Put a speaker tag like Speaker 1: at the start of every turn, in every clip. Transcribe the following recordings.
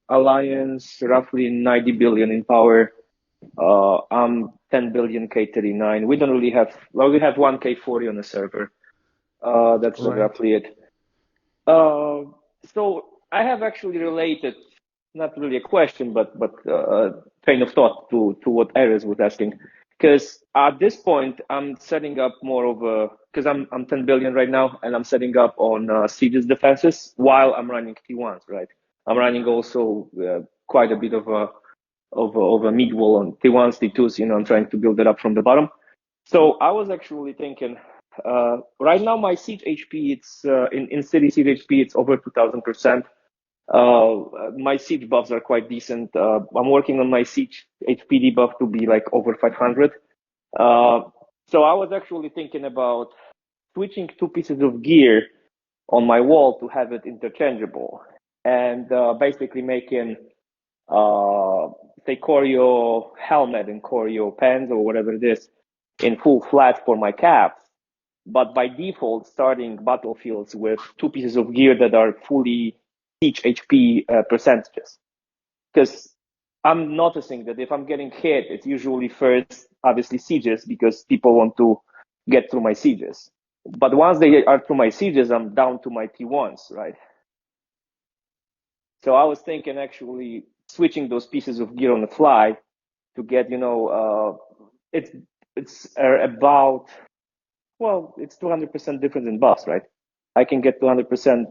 Speaker 1: Alliance, roughly 90 billion in power. I'm 10 billion K39. We don't really have, well, we have one K40 on the server. That's
Speaker 2: Right.
Speaker 1: roughly it. So I have actually related, not really a question, but train of thought to what Ares was asking. Because at this point, I'm setting up more of a, because I'm 10 billion right now, and I'm setting up on Siege's defenses while I'm running T1s, right? I'm running also quite a bit of a mid wall on T1s, T2s. I'm trying to build it up from the bottom. So I was actually thinking, right now my siege HP, it's in city siege HP, it's over 2000%. My siege buffs are quite decent. I'm working on my siege HP debuff to be like over 500. So I was actually thinking about switching two pieces of gear on my wall to have it interchangeable, and basically making say choreo helmet and choreo pants or whatever it is in full flat for my caps, but by default starting battlefields with two pieces of gear that are fully siege HP percentages. Because I'm noticing that if I'm getting hit, it's usually first, obviously, sieges, because people want to get through my sieges. But once they are through my sieges, I'm down to my T1s, right? So I was thinking actually switching those pieces of gear on the fly to get, it's about, well, it's 200% difference in buffs, right? I can get 200%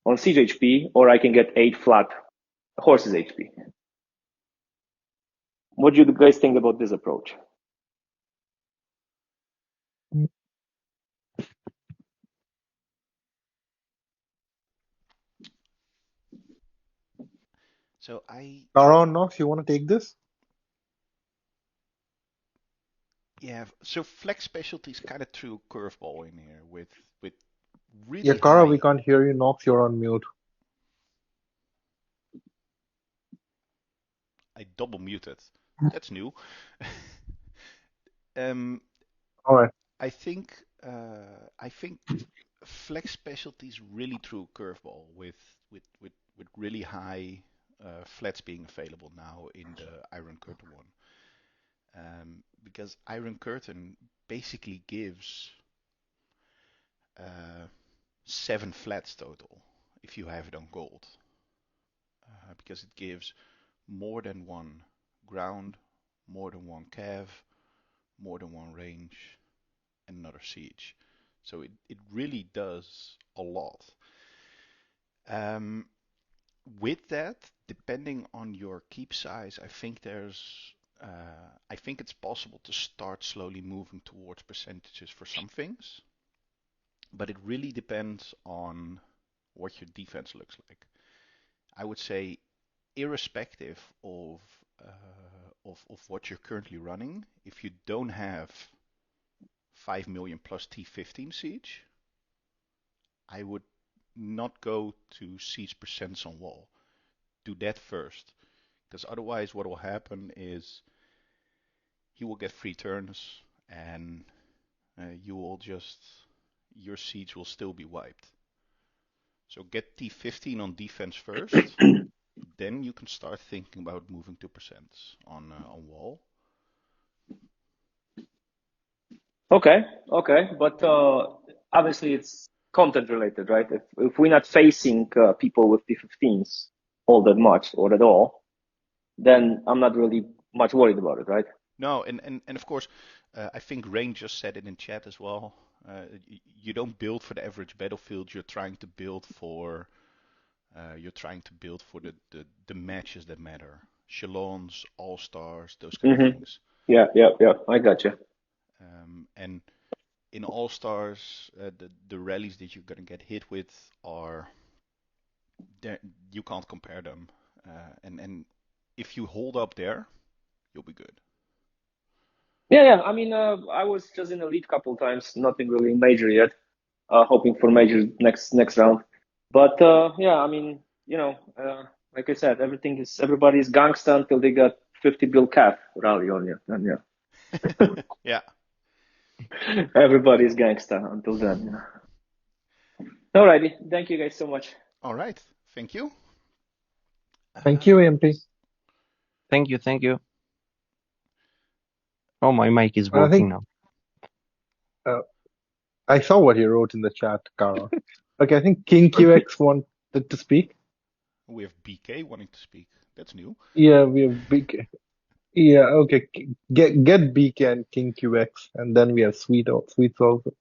Speaker 1: on siege HP, or I can get 8 flat horses HP. What do you guys think about this approach?
Speaker 3: So
Speaker 2: Tara or Nox, you want to take this?
Speaker 3: yeah, so flex specialties kind of threw a curveball in here with
Speaker 2: Yeah,
Speaker 3: really
Speaker 2: Kara, we
Speaker 3: high.
Speaker 2: can't hear you. Nox, you're on mute.
Speaker 3: I double muted. That's new. um,
Speaker 2: All right.
Speaker 3: I think flex specialties really threw a curveball with really high flats being available now in the Iron Curtain one. Because Iron Curtain basically gives 7 flats total if you have it on gold. Because it gives more than one ground, more than one cav, more than one range, and another siege. So it really does a lot. With that, depending on your keep size, I think it's possible to start slowly moving towards percentages for some things, but it really depends on what your defense looks like. I would say, irrespective of what you're currently running, if you don't have 5 million plus T15 siege, I would not go to siege percents on wall. Do that first, because otherwise what will happen is you will get free turns and your siege will still be wiped. So get T15 on defense first, then you can start thinking about moving to percents on wall.
Speaker 1: Okay, but obviously it's content related, right? If we're not facing people with P15s all that much or at all, then I'm not really much worried about it, right?
Speaker 3: No, and of course, I think Rain just said it in chat as well. You don't build for the average battlefield. You're trying to build for the matches that matter. Shalons, All Stars, those kind of
Speaker 1: Mm-hmm.
Speaker 3: things.
Speaker 1: Yeah. I got you.
Speaker 3: And in All Stars, the rallies that you're gonna get hit with are you can't compare them. And if you hold up there, you'll be good.
Speaker 1: Yeah. I mean, I was just in the lead couple times, nothing really major yet. Hoping for major next round. But yeah, I mean, like I said, everybody's gangsta until they got 50 bill calf rally on you. And yeah,
Speaker 3: Yeah.
Speaker 1: everybody's gangsta until then. Yeah. Alrighty, thank you guys so much.
Speaker 3: All right. Thank you.
Speaker 2: Thank you, MP.
Speaker 4: Thank you. Oh, my mic is
Speaker 2: I
Speaker 4: working
Speaker 2: think
Speaker 4: now.
Speaker 2: I saw what you wrote in the chat, Kara. Okay, I think King QX wanted to speak.
Speaker 3: We have BK wanting to speak. That's new.
Speaker 2: Yeah, we have BK. Yeah, okay. Get BK and King QX, and then we have Sweets also.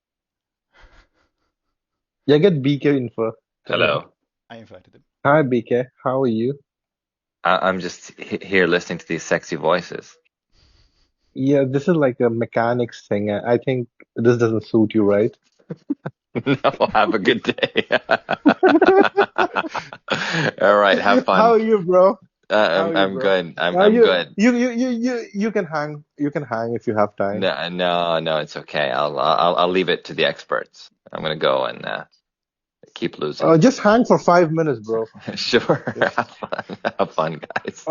Speaker 2: Yeah, get BK in first.
Speaker 5: Hello.
Speaker 3: I invited him.
Speaker 2: Hi, BK. How are you?
Speaker 5: I'm just here listening to these sexy voices.
Speaker 2: Yeah, this is like a mechanics thing. I think this doesn't suit you, right?
Speaker 5: No, have a good day. All right, have fun.
Speaker 2: How are you, bro?
Speaker 5: I'm good.
Speaker 2: Are
Speaker 5: I'm
Speaker 2: you
Speaker 5: good.
Speaker 2: you can hang. You can hang if you have time.
Speaker 5: No, it's okay. I'll leave it to the experts. I'm gonna go and keep losing.
Speaker 2: Just hang for 5 minutes, bro.
Speaker 5: Sure.
Speaker 2: Yes.
Speaker 5: Have fun, guys.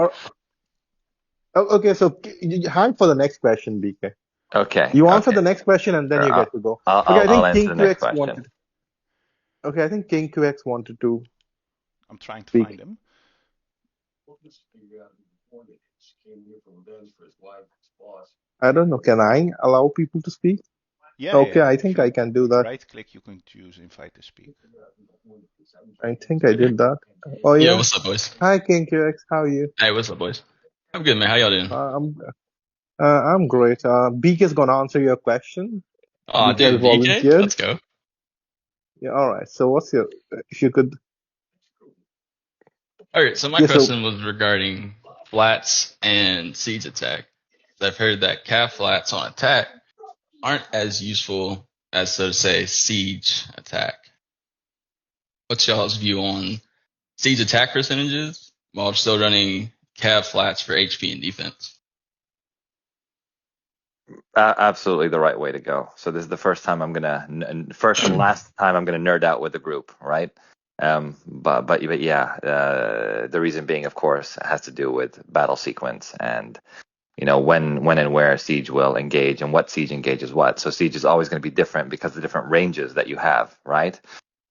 Speaker 2: Okay, so you hang for the next question, BK.
Speaker 5: Okay.
Speaker 2: You answer
Speaker 5: Okay.
Speaker 2: the next question and then
Speaker 5: Sure,
Speaker 2: you get to go.
Speaker 5: I'll
Speaker 2: Okay, I think
Speaker 5: answer
Speaker 2: King
Speaker 5: the next
Speaker 2: QX
Speaker 5: question.
Speaker 2: wanted. Okay, I think King QX wanted to.
Speaker 3: I'm trying to
Speaker 2: Speak.
Speaker 3: find him.
Speaker 2: I don't know. Can I allow people to speak?
Speaker 3: Yeah.
Speaker 2: Okay,
Speaker 3: Yeah.
Speaker 2: I
Speaker 3: If
Speaker 2: think
Speaker 3: you
Speaker 2: I can do that.
Speaker 3: right-click, you can choose invite to speak.
Speaker 2: I think I did that. Oh yeah.
Speaker 6: Yeah, what's up, boys?
Speaker 2: Hi, King QX. How are you?
Speaker 6: Hey, what's up, boys? I'm good, man. How y'all doing?
Speaker 2: I'm great. Beak is gonna answer your question.
Speaker 6: Oh,
Speaker 2: Beak has
Speaker 6: dude, BK?
Speaker 2: volunteered.
Speaker 6: Let's go.
Speaker 2: Yeah. All right. So what's your? If you could.
Speaker 6: All right, so my question was regarding flats and siege attack. I've heard that cav flats on attack aren't as useful as, so to say, siege attack. What's y'all's view on siege attack percentages while still running cav flats for HP and defense?
Speaker 5: Absolutely the right way to go. So this is the first time first and last time I'm gonna nerd out with the group, right? But yeah, the reason being, of course, has to do with battle sequence and when and where siege will engage and what siege engages what. So siege is always going to be different because of the different ranges that you have, right?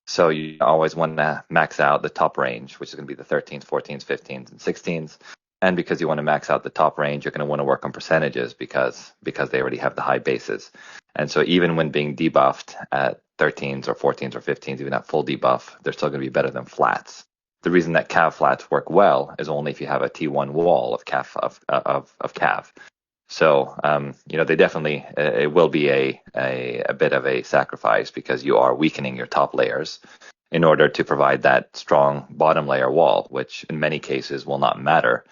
Speaker 5: So you always want to max out the top range, which is going to be the 13s, 14s, 15s, and 16s. And because you want to max out the top range, you're going to want to work on percentages because they already have the high bases. And so even when being debuffed at 13s or 14s or 15s, even at full debuff, they're still going to be better than flats. The reason that cav flats work well is only if you have a T1 wall of cav. So they definitely it will be a bit of a sacrifice because you are weakening your top layers in order to provide that strong bottom layer wall, which in many cases will not matter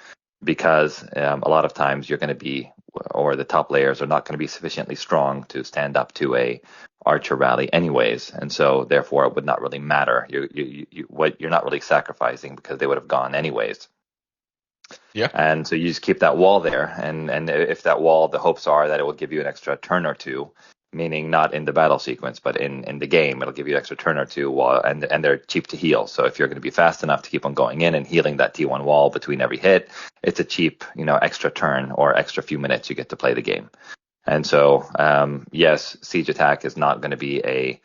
Speaker 5: because a lot of times you're going to be, or the top layers are not going to be sufficiently strong to stand up to a archer rally anyways, and so therefore it would not really matter. You're not really sacrificing because they would have gone anyways.
Speaker 6: Yeah.
Speaker 5: And so you just keep that wall there, and if that wall, the hopes are that it will give you an extra turn or two, meaning not in the battle sequence, but in the game, it'll give you an extra turn or two, and they're cheap to heal. So if you're going to be fast enough to keep on going in and healing that T1 wall between every hit, it's a cheap, extra turn or extra few minutes you get to play the game. And so, yes, siege attack is not going to be a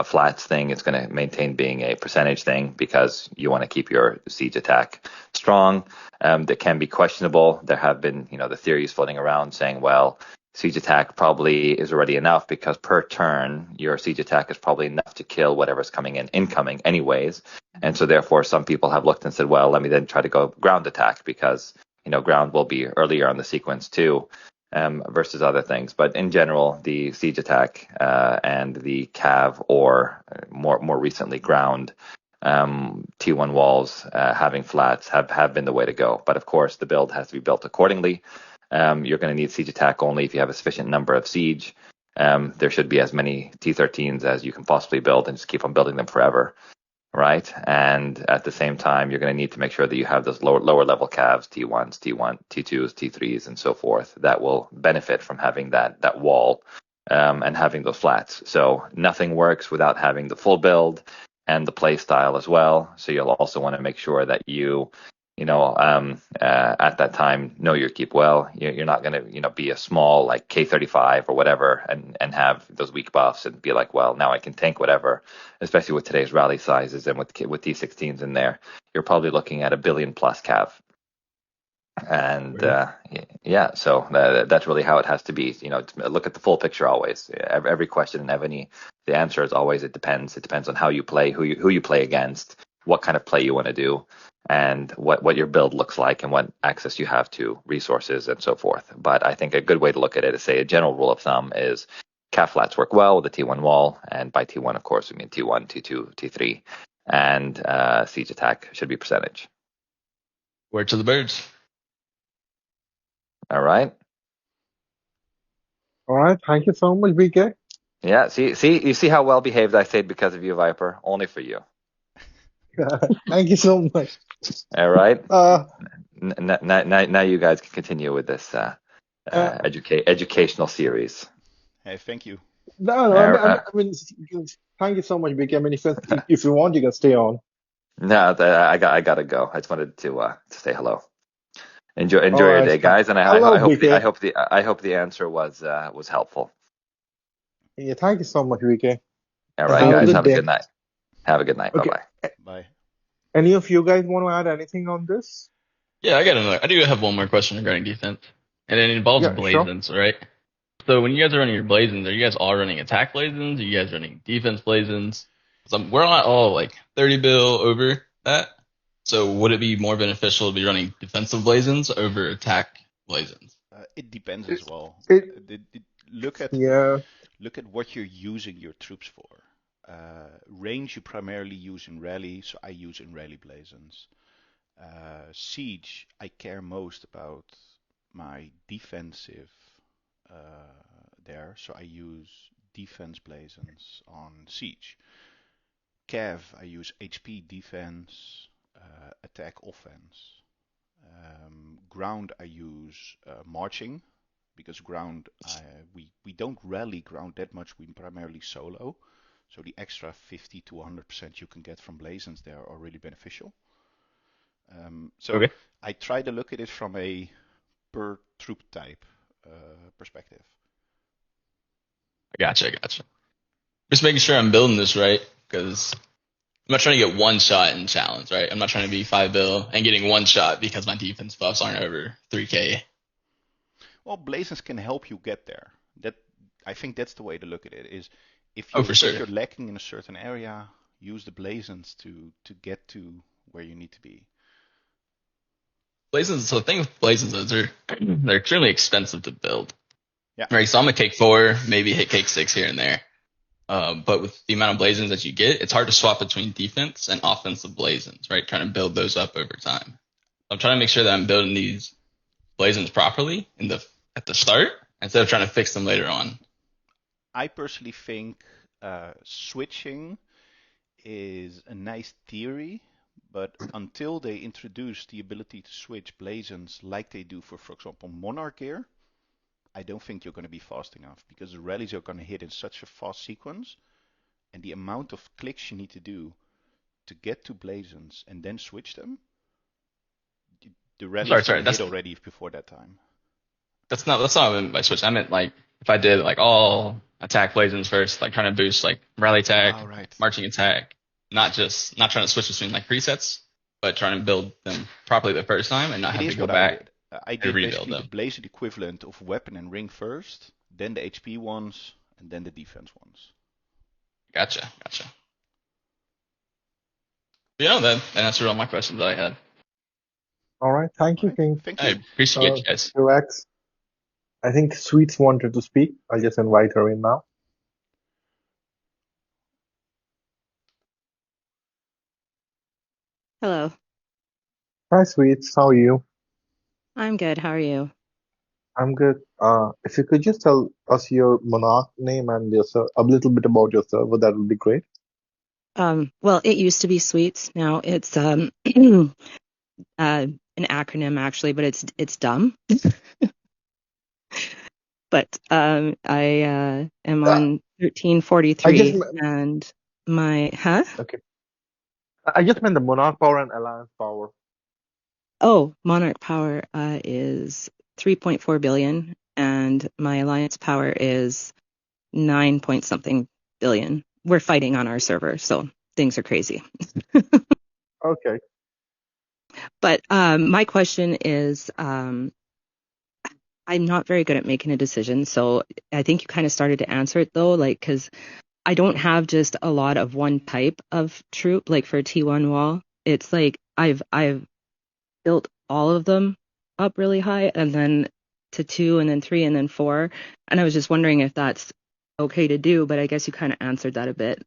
Speaker 5: flats thing. It's going to maintain being a percentage thing because you want to keep your siege attack strong. That can be questionable. There have been, the theories floating around saying, well, siege attack probably is already enough because per turn, your siege attack is probably enough to kill whatever's coming in incoming anyways. And so therefore, some people have looked and said, well, let me then try to go ground attack because, ground will be earlier on the sequence too. Versus other things, but in general, the siege attack and the cav or more recently ground T1 walls having flats have been the way to go. But of course, the build has to be built accordingly. You're going to need siege attack only if you have a sufficient number of siege. There should be as many T13s as you can possibly build and just keep on building them forever. Right, and at the same time, you're going to need to make sure that you have those lower level cavs, T1s, T2s, T3s, and so forth, that will benefit from having that wall and having those flats. So nothing works without having the full build and the play style as well. So you'll also want to make sure that you at that time, know your keep well. You're not going to, be a small like K35 or whatever and have those weak buffs and be like, well, now I can tank whatever, especially with today's rally sizes and with T16s in there. You're probably looking at $1 billion plus cav. And so that's really how it has to be. Look at the full picture always. Every question in Evony, the answer is always it depends. It depends on how you play, who you play against, what kind of play you want to do, and what your build looks like and what access you have to resources and so forth. But I think a good way to look at it is say a general rule of thumb is cav flats work well with the T1 wall, and by T1 of course we mean T1, T2, T3, and siege attack should be percentage.
Speaker 6: Word to the birds.
Speaker 5: All right.
Speaker 2: All right. Thank you so much, BK.
Speaker 5: Yeah. You see how well behaved I stayed because of you, Viper. Only for you.
Speaker 2: Thank you so much.
Speaker 5: All right. Now you guys can continue with this educational series.
Speaker 3: Hey, thank you.
Speaker 2: No, I mean, thank you so much, BK. I mean, if you want, you can stay on.
Speaker 5: No, I gotta go. I just wanted to say hello. Enjoy your day, guys, and I hope the answer was helpful.
Speaker 2: Yeah, thank you so much, BK.
Speaker 5: All right, guys, have a good night. Have a good night.
Speaker 2: Okay.
Speaker 5: Bye-bye.
Speaker 3: Bye.
Speaker 2: Any of you guys want to add anything on this?
Speaker 6: Yeah, I do have one more question regarding defense, and it involves blazons, sure. Right? So when you guys are running your blazons, are you guys all running attack blazons? Are you guys running defense blazons? We're not all like 30 bill over that. So would it be more beneficial to be running defensive blazons over attack blazons?
Speaker 3: It depends as well. Look at what you're using your troops for. Range you primarily use in rally, so I use in rally blazons. Siege, I care most about my defensive there, so I use defense blazons on siege. Cav, I use HP defense, attack offense. Ground, I use marching, because ground, we don't rally ground that much, we primarily solo. So the extra 50 to 100% you can get from blazons there are really beneficial. I try to look at it from a per troop type perspective.
Speaker 6: Gotcha. Just making sure I'm building this right, because I'm not trying to get one shot in challenge, right? I'm not trying to be 5 bill and getting one shot because my defense buffs aren't over 3k.
Speaker 3: Well, blazons can help you get there. I think that's the way to look at it. Is if you're lacking in a certain area, use the blazons to get to where you need to be.
Speaker 6: Blazons. So the thing with blazons is they're extremely expensive to build.
Speaker 3: Yeah.
Speaker 6: Right. So I'm a cake 4, maybe hit cake 6 here and there. But with the amount of blazons that you get, it's hard to swap between defense and offensive blazons, right? Trying to build those up over time. I'm trying to make sure that I'm building these blazons properly at the start instead of trying to fix them later on.
Speaker 3: I personally think switching is a nice theory, but until they introduce the ability to switch blazons like they do for example, Monarch gear, I don't think you're going to be fast enough, because the rallies are going to hit in such a fast sequence, and the amount of clicks you need to do to get to blazons and then switch them, the rallies are hit already before that time.
Speaker 6: That's not what I meant by switch. I meant like if I did like all attack blazons first, like trying to boost like rally attack, marching attack, not trying to switch between like presets, but trying to build them properly the first time and not have to go back.
Speaker 3: I did basically the blazon equivalent of weapon and ring first, then the HP ones, and then the defense ones.
Speaker 6: Gotcha. Yeah, then answered all my questions that I had.
Speaker 2: All right, thank you, King.
Speaker 6: I appreciate you guys.
Speaker 2: Rex. I think Sweets wanted to speak. I'll just invite her in now.
Speaker 7: Hello.
Speaker 2: Hi, Sweets. How are you?
Speaker 7: I'm good. How are you?
Speaker 2: I'm good. If you could just tell us your Monarch name and a little bit about your server, that would be great.
Speaker 7: Well, it used to be Sweets. Now it's an acronym actually, but it's dumb. But I am on 1343 and my
Speaker 2: Okay. I just meant the Monarch power and Alliance power.
Speaker 7: Monarch power is 3.4 billion, and my alliance power is 9 point something billion. We're fighting on our server, so things are crazy.
Speaker 2: Okay.
Speaker 7: But my question is, I'm not very good at making a decision, so I think you kind of started to answer it though, like because I don't have just a lot of one type of troop, like for a T1 wall. It's like I've built all of them up really high, and then to 2, and then 3, and then 4. And I was just wondering if that's okay to do, but I guess you kind of answered that a bit.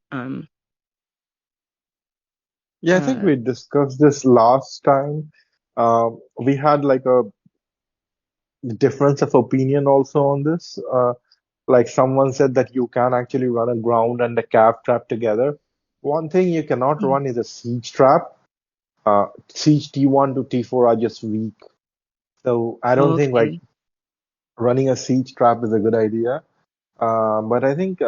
Speaker 2: Yeah, I think we discussed this last time. We had like a difference of opinion also on this. Like someone said that you can actually run a ground and a cav trap together. One thing you cannot run is a siege trap. Siege T1 to T4 are just weak. So I don't think like
Speaker 7: Okay.
Speaker 2: running a siege trap is a good idea. But I think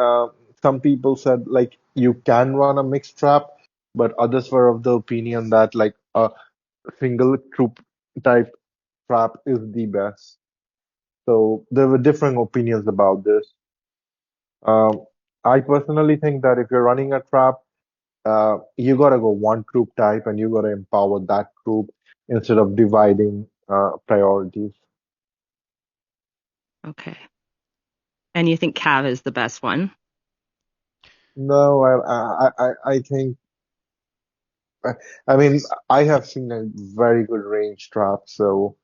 Speaker 2: some people said like you can run a mixed trap, but others were of the opinion that like a single troop type trap is the best. So there were different opinions about this. Um, I personally think that if you're running a trap, you gotta go one troop type and you gotta empower that troop instead of dividing priorities.
Speaker 7: Okay. And you think Cav is the best one?
Speaker 2: No, I think I mean I have seen a very good range trap, so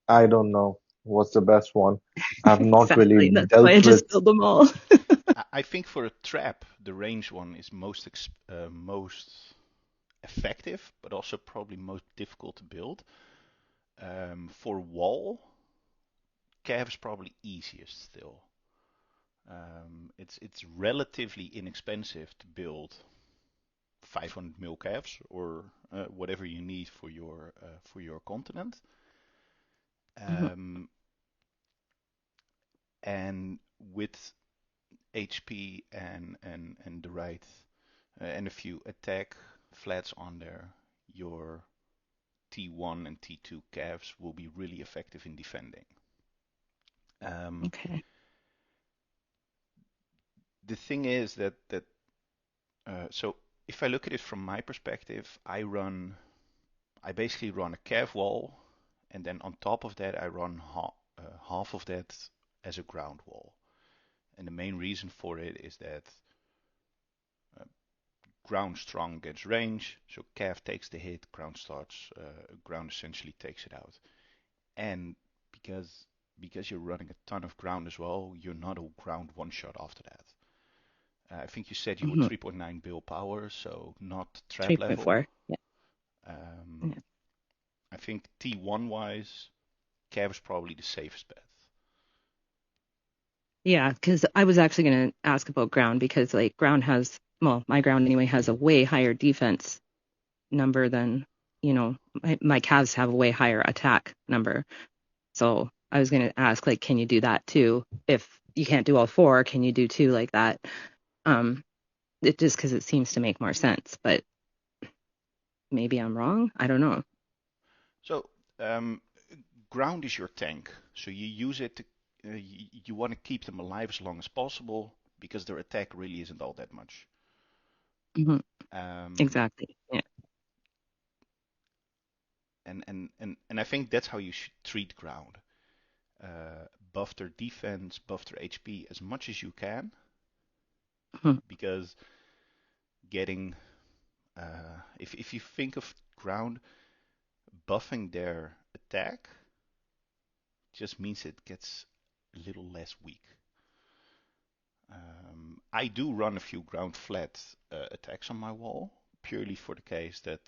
Speaker 2: I don't know what's the best one. I've not really
Speaker 7: Exactly. That's why I
Speaker 2: dealt with.
Speaker 7: just build them all.
Speaker 3: I think for a trap, the range one is most effective, but also probably most difficult to build. For wall, Cav is probably easiest still. It's relatively inexpensive to build 500 mil Cavs or whatever you need for your continent. And with HP and the right and a few attack flats on there, your T1 and T2 Cavs will be really effective in defending.
Speaker 7: Okay.
Speaker 3: The thing is that so if I look at it from my perspective, I basically run a cav wall, and then on top of that I run half of that as a ground wall. And the main reason for it is that ground strong against range, so cav takes the hit, ground essentially takes it out. And because you're running a ton of ground as well, you're not a ground one shot after that. I think you said you were 3.9 bill power, so not trap level.
Speaker 7: 3.4. Yeah.
Speaker 3: I think T1 wise, Cav is probably the safest bet.
Speaker 7: Yeah, because I was actually going to ask about ground because like ground has, well, my ground anyway has a way higher defense number than, my Cavs have a way higher attack number. So I was going to ask, like, can you do that too? If you can't do all 4, can you do 2 like that? It just because it seems to make more sense, but maybe I'm wrong. I don't know.
Speaker 3: So ground is your tank, so you use it to, you want to keep them alive as long as possible because their attack really isn't all that much.
Speaker 7: Exactly. Yeah.
Speaker 3: And I think that's how you should treat ground. Buff their defense, buff their HP as much as you can, because getting if you think of ground, buffing their attack just means it gets a little less weak. I do run a few ground flat attacks on my wall, purely for the case that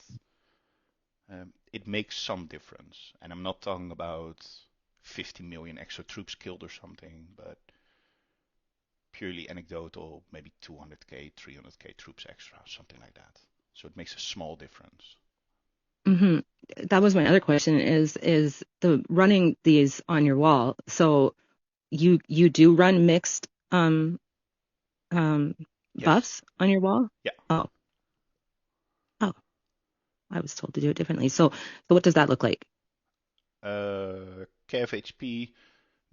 Speaker 3: it makes some difference. And I'm not talking about 50 million extra troops killed or something, but purely anecdotal, maybe 200k, 300k troops extra, something like that. So it makes a small difference.
Speaker 7: That was my other question is the running these on your wall. So you do run mixed buffs on your wall?
Speaker 3: Yeah.
Speaker 7: Oh, I was told to do it differently. So what does that look like?
Speaker 3: Cav HP,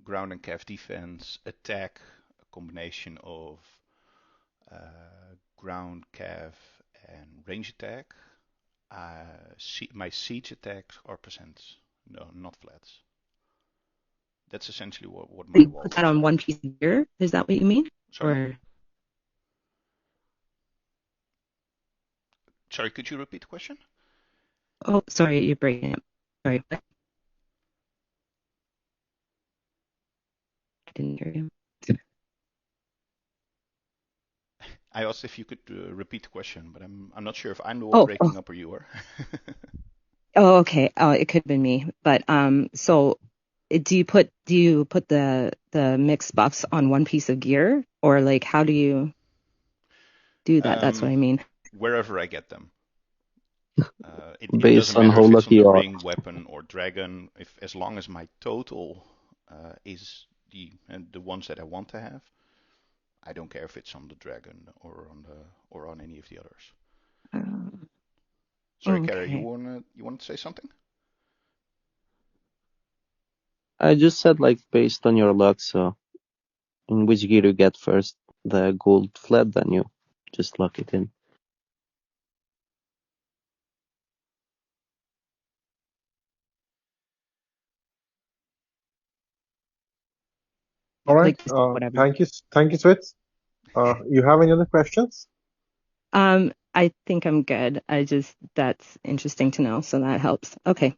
Speaker 3: ground and cav defense, attack, a combination of ground, cav, and range attack. My siege attacks are percents, no, not flats. That's essentially what my
Speaker 7: You
Speaker 3: wall
Speaker 7: put that on one piece of gear? Is that what you mean?
Speaker 3: Sorry? Sorry, could you repeat the question?
Speaker 7: Oh, sorry, you're breaking up. Sorry. I didn't hear you.
Speaker 3: I asked if you could repeat the question, but I'm not sure if I'm the one breaking up or you are.
Speaker 7: Oh, okay. Oh, it could have been me. But so do you put the mixed buffs on one piece of gear, or like how do you do that? That's what I mean.
Speaker 3: Wherever I get them. It
Speaker 4: Based
Speaker 3: doesn't
Speaker 4: on
Speaker 3: matter
Speaker 4: how
Speaker 3: if it's on
Speaker 4: lucky
Speaker 3: the
Speaker 4: you are.
Speaker 3: ring, weapon, or dragon. As long as my total is the ones that I want to have, I don't care if it's on the dragon or on any of the others. Sorry,
Speaker 7: okay.
Speaker 3: Kara, you want to say something?
Speaker 4: I just said like based on your luck, so in which gear you get first, the gold flat, then you just lock it in.
Speaker 2: All right.
Speaker 7: Like whatever.
Speaker 2: Thank you, Switz. You have any other questions?
Speaker 7: I think I'm good. That's interesting to know, so that helps. Okay.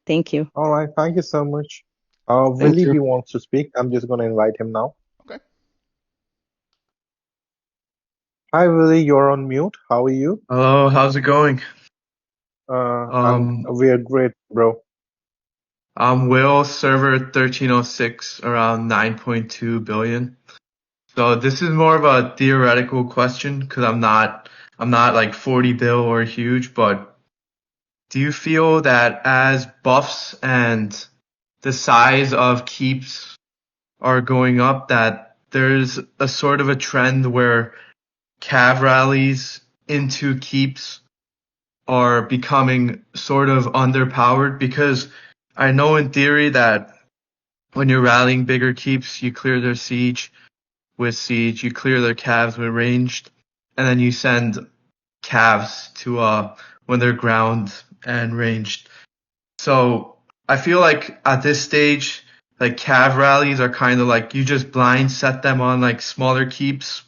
Speaker 7: Thank you.
Speaker 2: All right. Thank you so much.
Speaker 4: Thank
Speaker 2: Willie,
Speaker 4: you.
Speaker 2: he wants to speak. I'm just going to invite him now.
Speaker 3: Okay.
Speaker 2: Hi, Willie. You're on mute. How are you?
Speaker 8: Hello, how's it going?
Speaker 2: We're great, bro.
Speaker 8: I'm Will, server 1306, around 9.2 billion. So this is more of a theoretical question because I'm not like 40 bill or huge, but do you feel that as buffs and the size of keeps are going up, that there's a sort of a trend where cav rallies into keeps are becoming sort of underpowered? Because I know in theory that when you're rallying bigger keeps, you clear their siege with siege, you clear their calves with ranged, and then you send calves to when they're ground and ranged. So I feel like at this stage, like cav rallies are kind of like you just blind set them on like smaller keeps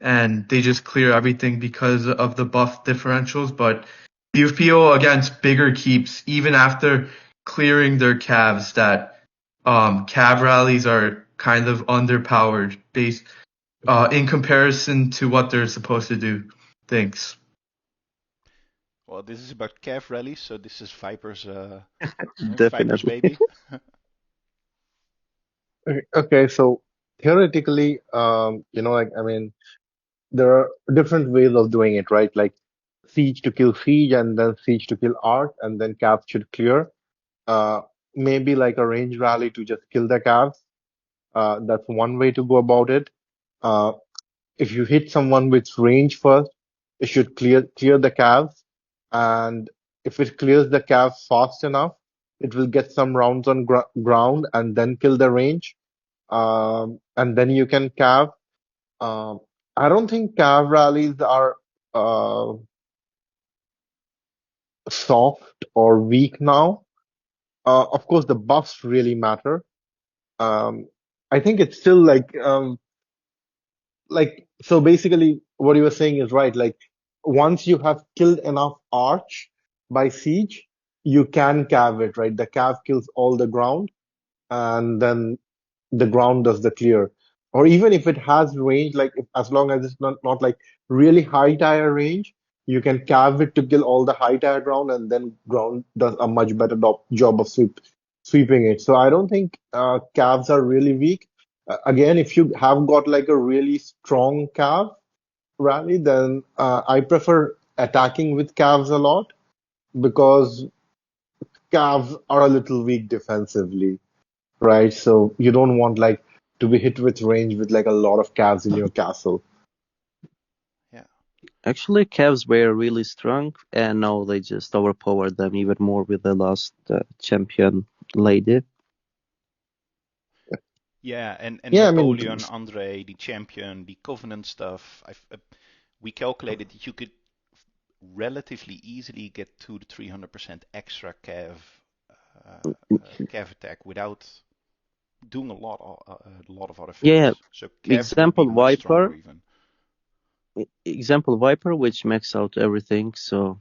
Speaker 8: and they just clear everything because of the buff differentials. But do you feel against bigger keeps, even after clearing their calves, that cav rallies are kind of underpowered based in comparison to what they're supposed to do? Thanks.
Speaker 3: Well, this is about cav rallies, so this is Viper's Viper's
Speaker 4: Definitely.
Speaker 3: baby.
Speaker 2: Okay, so theoretically, there are different ways of doing it, right? Like siege to kill siege, and then siege to kill arc, and then calves should clear. Maybe like a range rally to just kill the calves. That's one way to go about it. If you hit someone with range first, it should clear the calves, and if it clears the calves fast enough, it will get some rounds on ground and then kill the range. And then you can calve. Um, I don't think calve rallies are uh, soft or weak now. Of course, the buffs really matter. Um, I think it's still so basically what you were saying is right. Like once you have killed enough arch by siege, you can calve it, right? The calve kills all the ground, and then the ground does the clear. Or even if it has range, as long as it's not like really high tire range, you can calve it to kill all the high tire ground, and then ground does a much better job of sweeping it. So I don't think calves are really weak. Again, if you have got like a really strong calf rally, then I prefer attacking with calves a lot because calves are a little weak defensively, right? So you don't want like to be hit with range with like a lot of calves in your castle.
Speaker 3: Yeah.
Speaker 4: Actually, Cavs were really strong, and now they just overpowered them even more with the last champion lady.
Speaker 3: Yeah, and
Speaker 2: Yeah, I mean,
Speaker 3: Napoleon, Andre, the champion, the Covenant stuff. We calculated that you could relatively easily get 200 to 300% extra Cav attack without doing a lot of other things.
Speaker 4: Yeah,
Speaker 3: So Cav would be
Speaker 4: example
Speaker 3: much stronger
Speaker 4: Viper,
Speaker 3: even.
Speaker 4: Viper, which maxed out everything, so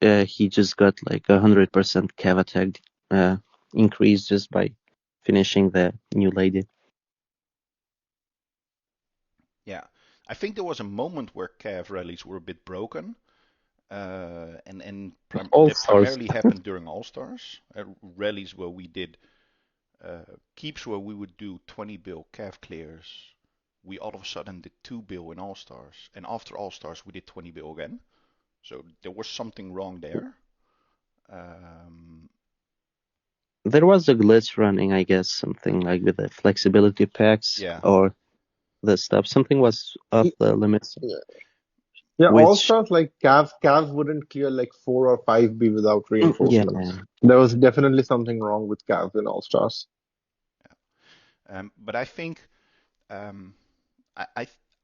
Speaker 4: he just got like 100% Cav attack increase just by finishing the new lady.
Speaker 3: Yeah, I think there was a moment where Cav rallies were a bit broken, and that primarily happened during All Stars rallies where we did keeps where we would do 20 bill Cav clears. We all of a sudden did 2 bill in All Stars, and after All Stars we did 20 bill again. So there was something wrong there.
Speaker 4: There was a glitch running, I guess, something like with the flexibility packs or the stuff. Something was off the limits.
Speaker 2: Yeah, All Stars like Cavs wouldn't clear like 4 or 5B without reinforcements.
Speaker 4: Yeah.
Speaker 2: There was definitely something wrong with Cavs in All Stars.
Speaker 3: But I think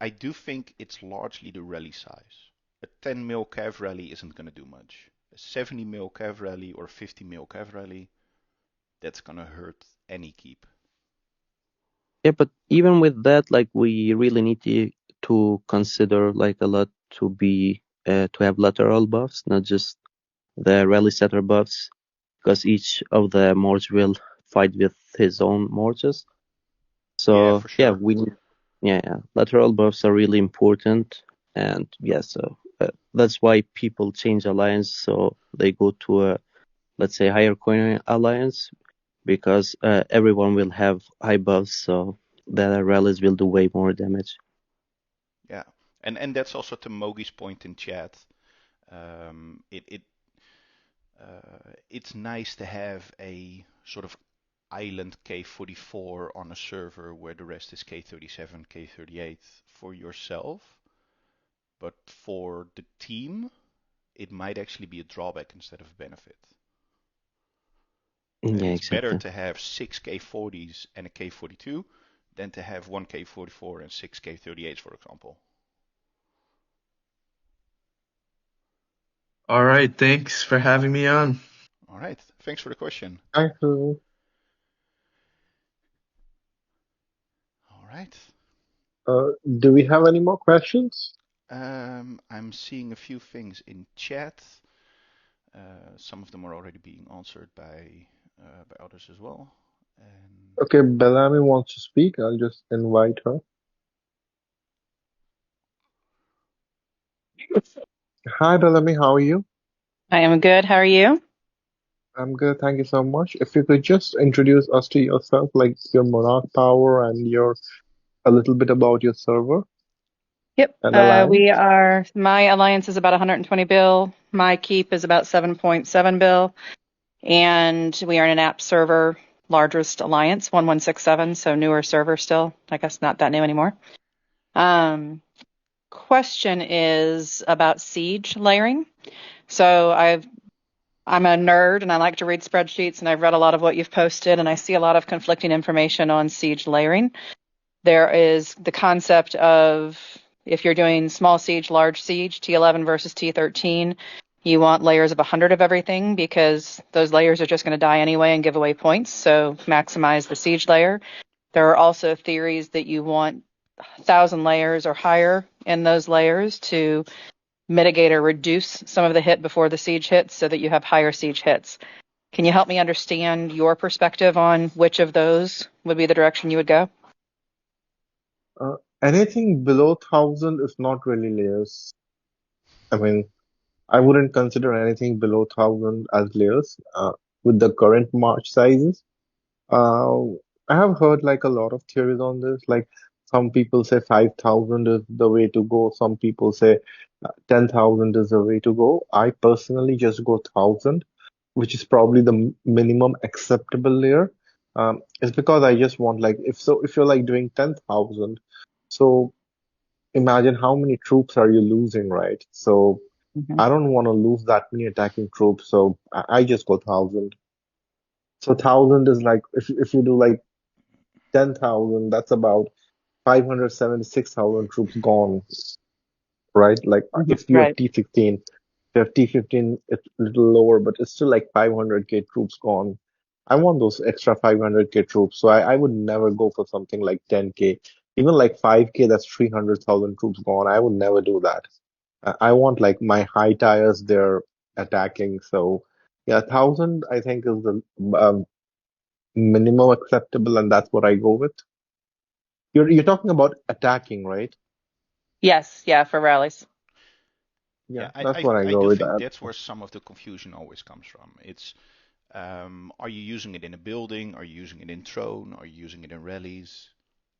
Speaker 3: I do think it's largely the rally size. A 10 mil Cav rally isn't going to do much. A 70 mil Cav rally or 50 mil Cav rally, that's going to hurt any keep.
Speaker 4: Yeah, but even with that, like we really need to consider like a lot to be to have lateral buffs, not just the rally setter buffs, because each of the morts will fight with his own morts. So
Speaker 3: for sure.
Speaker 4: lateral buffs are really important, and so that's why people change alliance, so they go to a, let's say, higher coin alliance, because everyone will have high buffs, so the rallies will do way more damage.
Speaker 3: Yeah, and that's also to Mogi's point in chat. It's nice to have a sort of island K44 on a server where the rest is K37, K38 for yourself. But for the team, it might actually be a drawback instead of a benefit. It's better to have 6 K40s and a K42 than to have 1 K44 and 6 K38s, for example.
Speaker 8: All right, thanks for having me on.
Speaker 3: All right, thanks for the question.
Speaker 2: Thank you.
Speaker 3: All right.
Speaker 2: Do we have any more questions?
Speaker 3: I'm seeing a few things in chat. Some of them are already being answered by others as well.
Speaker 2: Okay, Bellamy wants to speak. I'll just invite her. Hi, Bellamy. How are you?
Speaker 9: I am good. How are you?
Speaker 2: I'm good. Thank you so much. If you could just introduce us to yourself, like your Monarch power and a little bit about your server.
Speaker 9: Yep. My alliance is about 120 bill. My keep is about 7.7 bill. And we are in an app server, largest alliance, 1167. So newer server still. I guess not that new anymore. Question is about siege layering. So I'm a nerd and I like to read spreadsheets, and I've read a lot of what you've posted, and I see a lot of conflicting information on siege layering. There is the concept of, if you're doing small siege, large siege, T11 versus T13, you want layers of 100 of everything because those layers are just going to die anyway and give away points, so maximize the siege layer. There are also theories that you want 1,000 layers or higher in those layers to mitigate or reduce some of the hit before the siege hits so that you have higher siege hits. Can you help me understand your perspective on which of those would be the direction you would go?
Speaker 2: Anything below 1,000 is not really layers. I mean, I wouldn't consider anything below 1,000 as layers with the current March sizes. I have heard like a lot of theories on this. Like some people say 5,000 is the way to go. Some people say 10,000 is the way to go. I personally just go 1,000, which is probably the minimum acceptable layer. It's because I just want like if you're like doing 10,000, so imagine how many troops are you losing, right? So
Speaker 9: Hmm.
Speaker 2: I don't want to lose that many attacking troops, so I just go 1,000. So 1,000 is like if you do like 10,000, that's about 576,000 troops gone, right? Like
Speaker 9: Hmm.
Speaker 2: if you have
Speaker 9: Right.
Speaker 2: T15, if you have T15, it's a little lower, but it's still like 500k troops gone. I want those extra 500k troops, so I would never go for something like 10k. Even like 5k, that's 300,000 troops gone. I would never do that. I want like my high tires there attacking. So yeah, 1,000 I think is the minimum acceptable, and that's what I go with. You're talking about attacking, right?
Speaker 9: Yes. Yeah. For rallies.
Speaker 2: Yeah,
Speaker 3: Yeah,
Speaker 2: that's what I
Speaker 3: I
Speaker 2: go
Speaker 3: do
Speaker 2: with.
Speaker 3: think that's where some of the confusion always comes from. It's are you using it in a building? Are you using it in Throne? Are you using it in rallies?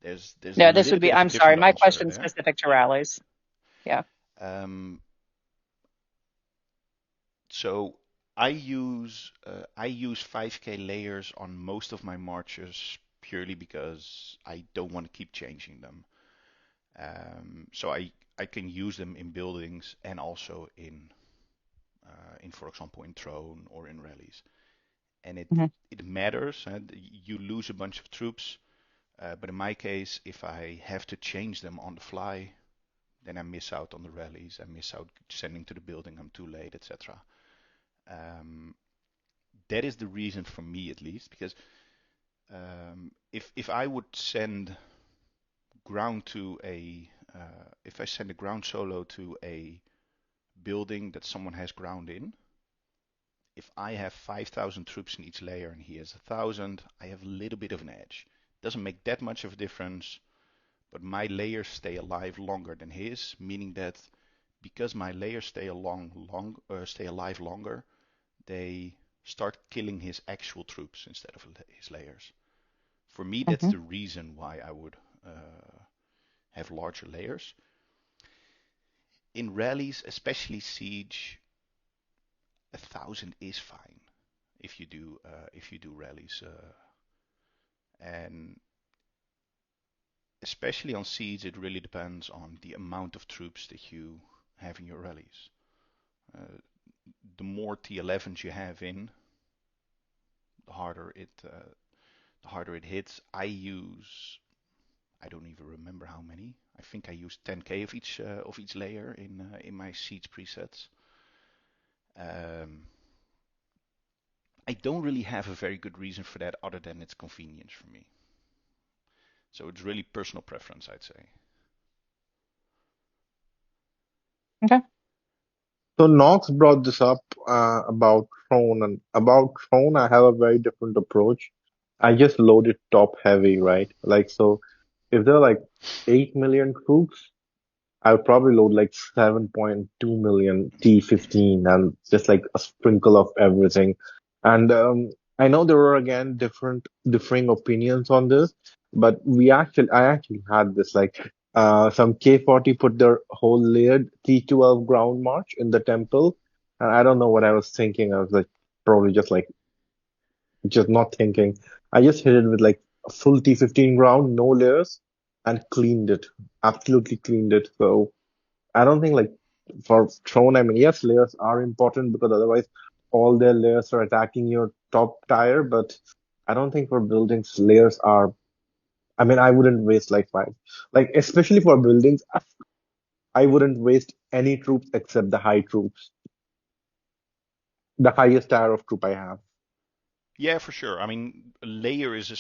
Speaker 3: There's a
Speaker 9: No, this
Speaker 3: little
Speaker 9: would be.
Speaker 3: bit of a
Speaker 9: I'm sorry.
Speaker 3: different
Speaker 9: My
Speaker 3: answer
Speaker 9: question's
Speaker 3: there.
Speaker 9: specific to rallies. Yeah.
Speaker 3: Um, so I use 5k layers on most of my marches purely because I don't want to keep changing them. So I can use them in buildings and also in for example in Throne or in rallies. And
Speaker 9: Hmm.
Speaker 3: it matters. You lose a bunch of troops, but in my case, if I have to change them on the fly, then I miss out on the rallies. I miss out sending to the building. I'm too late, etc. Um, that is the reason for me, at least, because if I would send ground to a if I send a ground solo to a building that someone has ground in, if I have 5,000 troops in each layer and he has 1,000, I have a little bit of an edge. Doesn't make that much of a difference, but my layers stay alive longer than his, meaning that because my layers stay alive longer, they start killing his actual troops instead of his layers. For me, that's
Speaker 9: Hmm.
Speaker 3: the reason why I would have larger layers. In rallies, especially siege, 1,000 is fine if you do rallies, and especially on siege, it really depends on the amount of troops that you have in your rallies. Uh, the more T11s you have in, the harder it hits. I don't even remember how many. I think I use 10k of each layer in my siege presets. Um, I don't really have a very good reason for that other than it's convenience for me. So it's really personal preference, I'd say.
Speaker 9: Okay.
Speaker 2: So Knox brought this up about Throne, and about Throne, I have a very different approach. I just load it top heavy, right? Like so, if there are like 8 million troops, I would probably load like 7.2 million T15 and just like a sprinkle of everything. And I know there are again differing opinions on this, but I actually had this like some K40 put their whole layered T12 ground march in the temple, and I don't know what I was thinking. I was like probably just not thinking. I just hit it with like a full T15 ground, no layers, and cleaned it. Absolutely cleaned it. So. I don't think like for Throne, I mean, yes, layers are important because otherwise all their layers are attacking your top tier, but I don't think for buildings layers are, I mean, I wouldn't waste like five. Like, especially for buildings, I wouldn't waste any troops except the high troops, the highest tier of troop I have.
Speaker 3: Yeah, for sure. I mean, layer is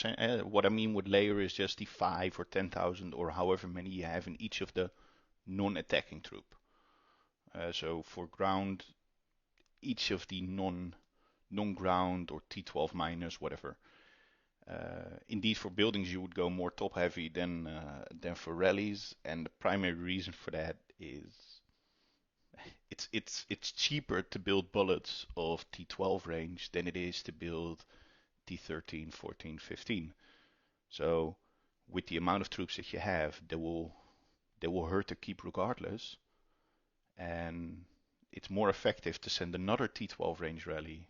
Speaker 3: what I mean with layer is just the 5 or 10,000 or however many you have in each of the non-attacking troop. So for ground, each of the non-ground or T12 minus, whatever. Indeed, for buildings, you would go more top heavy than for rallies, and the primary reason for that is it's cheaper to build bullets of T12 range than it is to build T13, 14, 15. So with the amount of troops that you have, they will hurt to keep regardless, and it's more effective to send another T12 range rally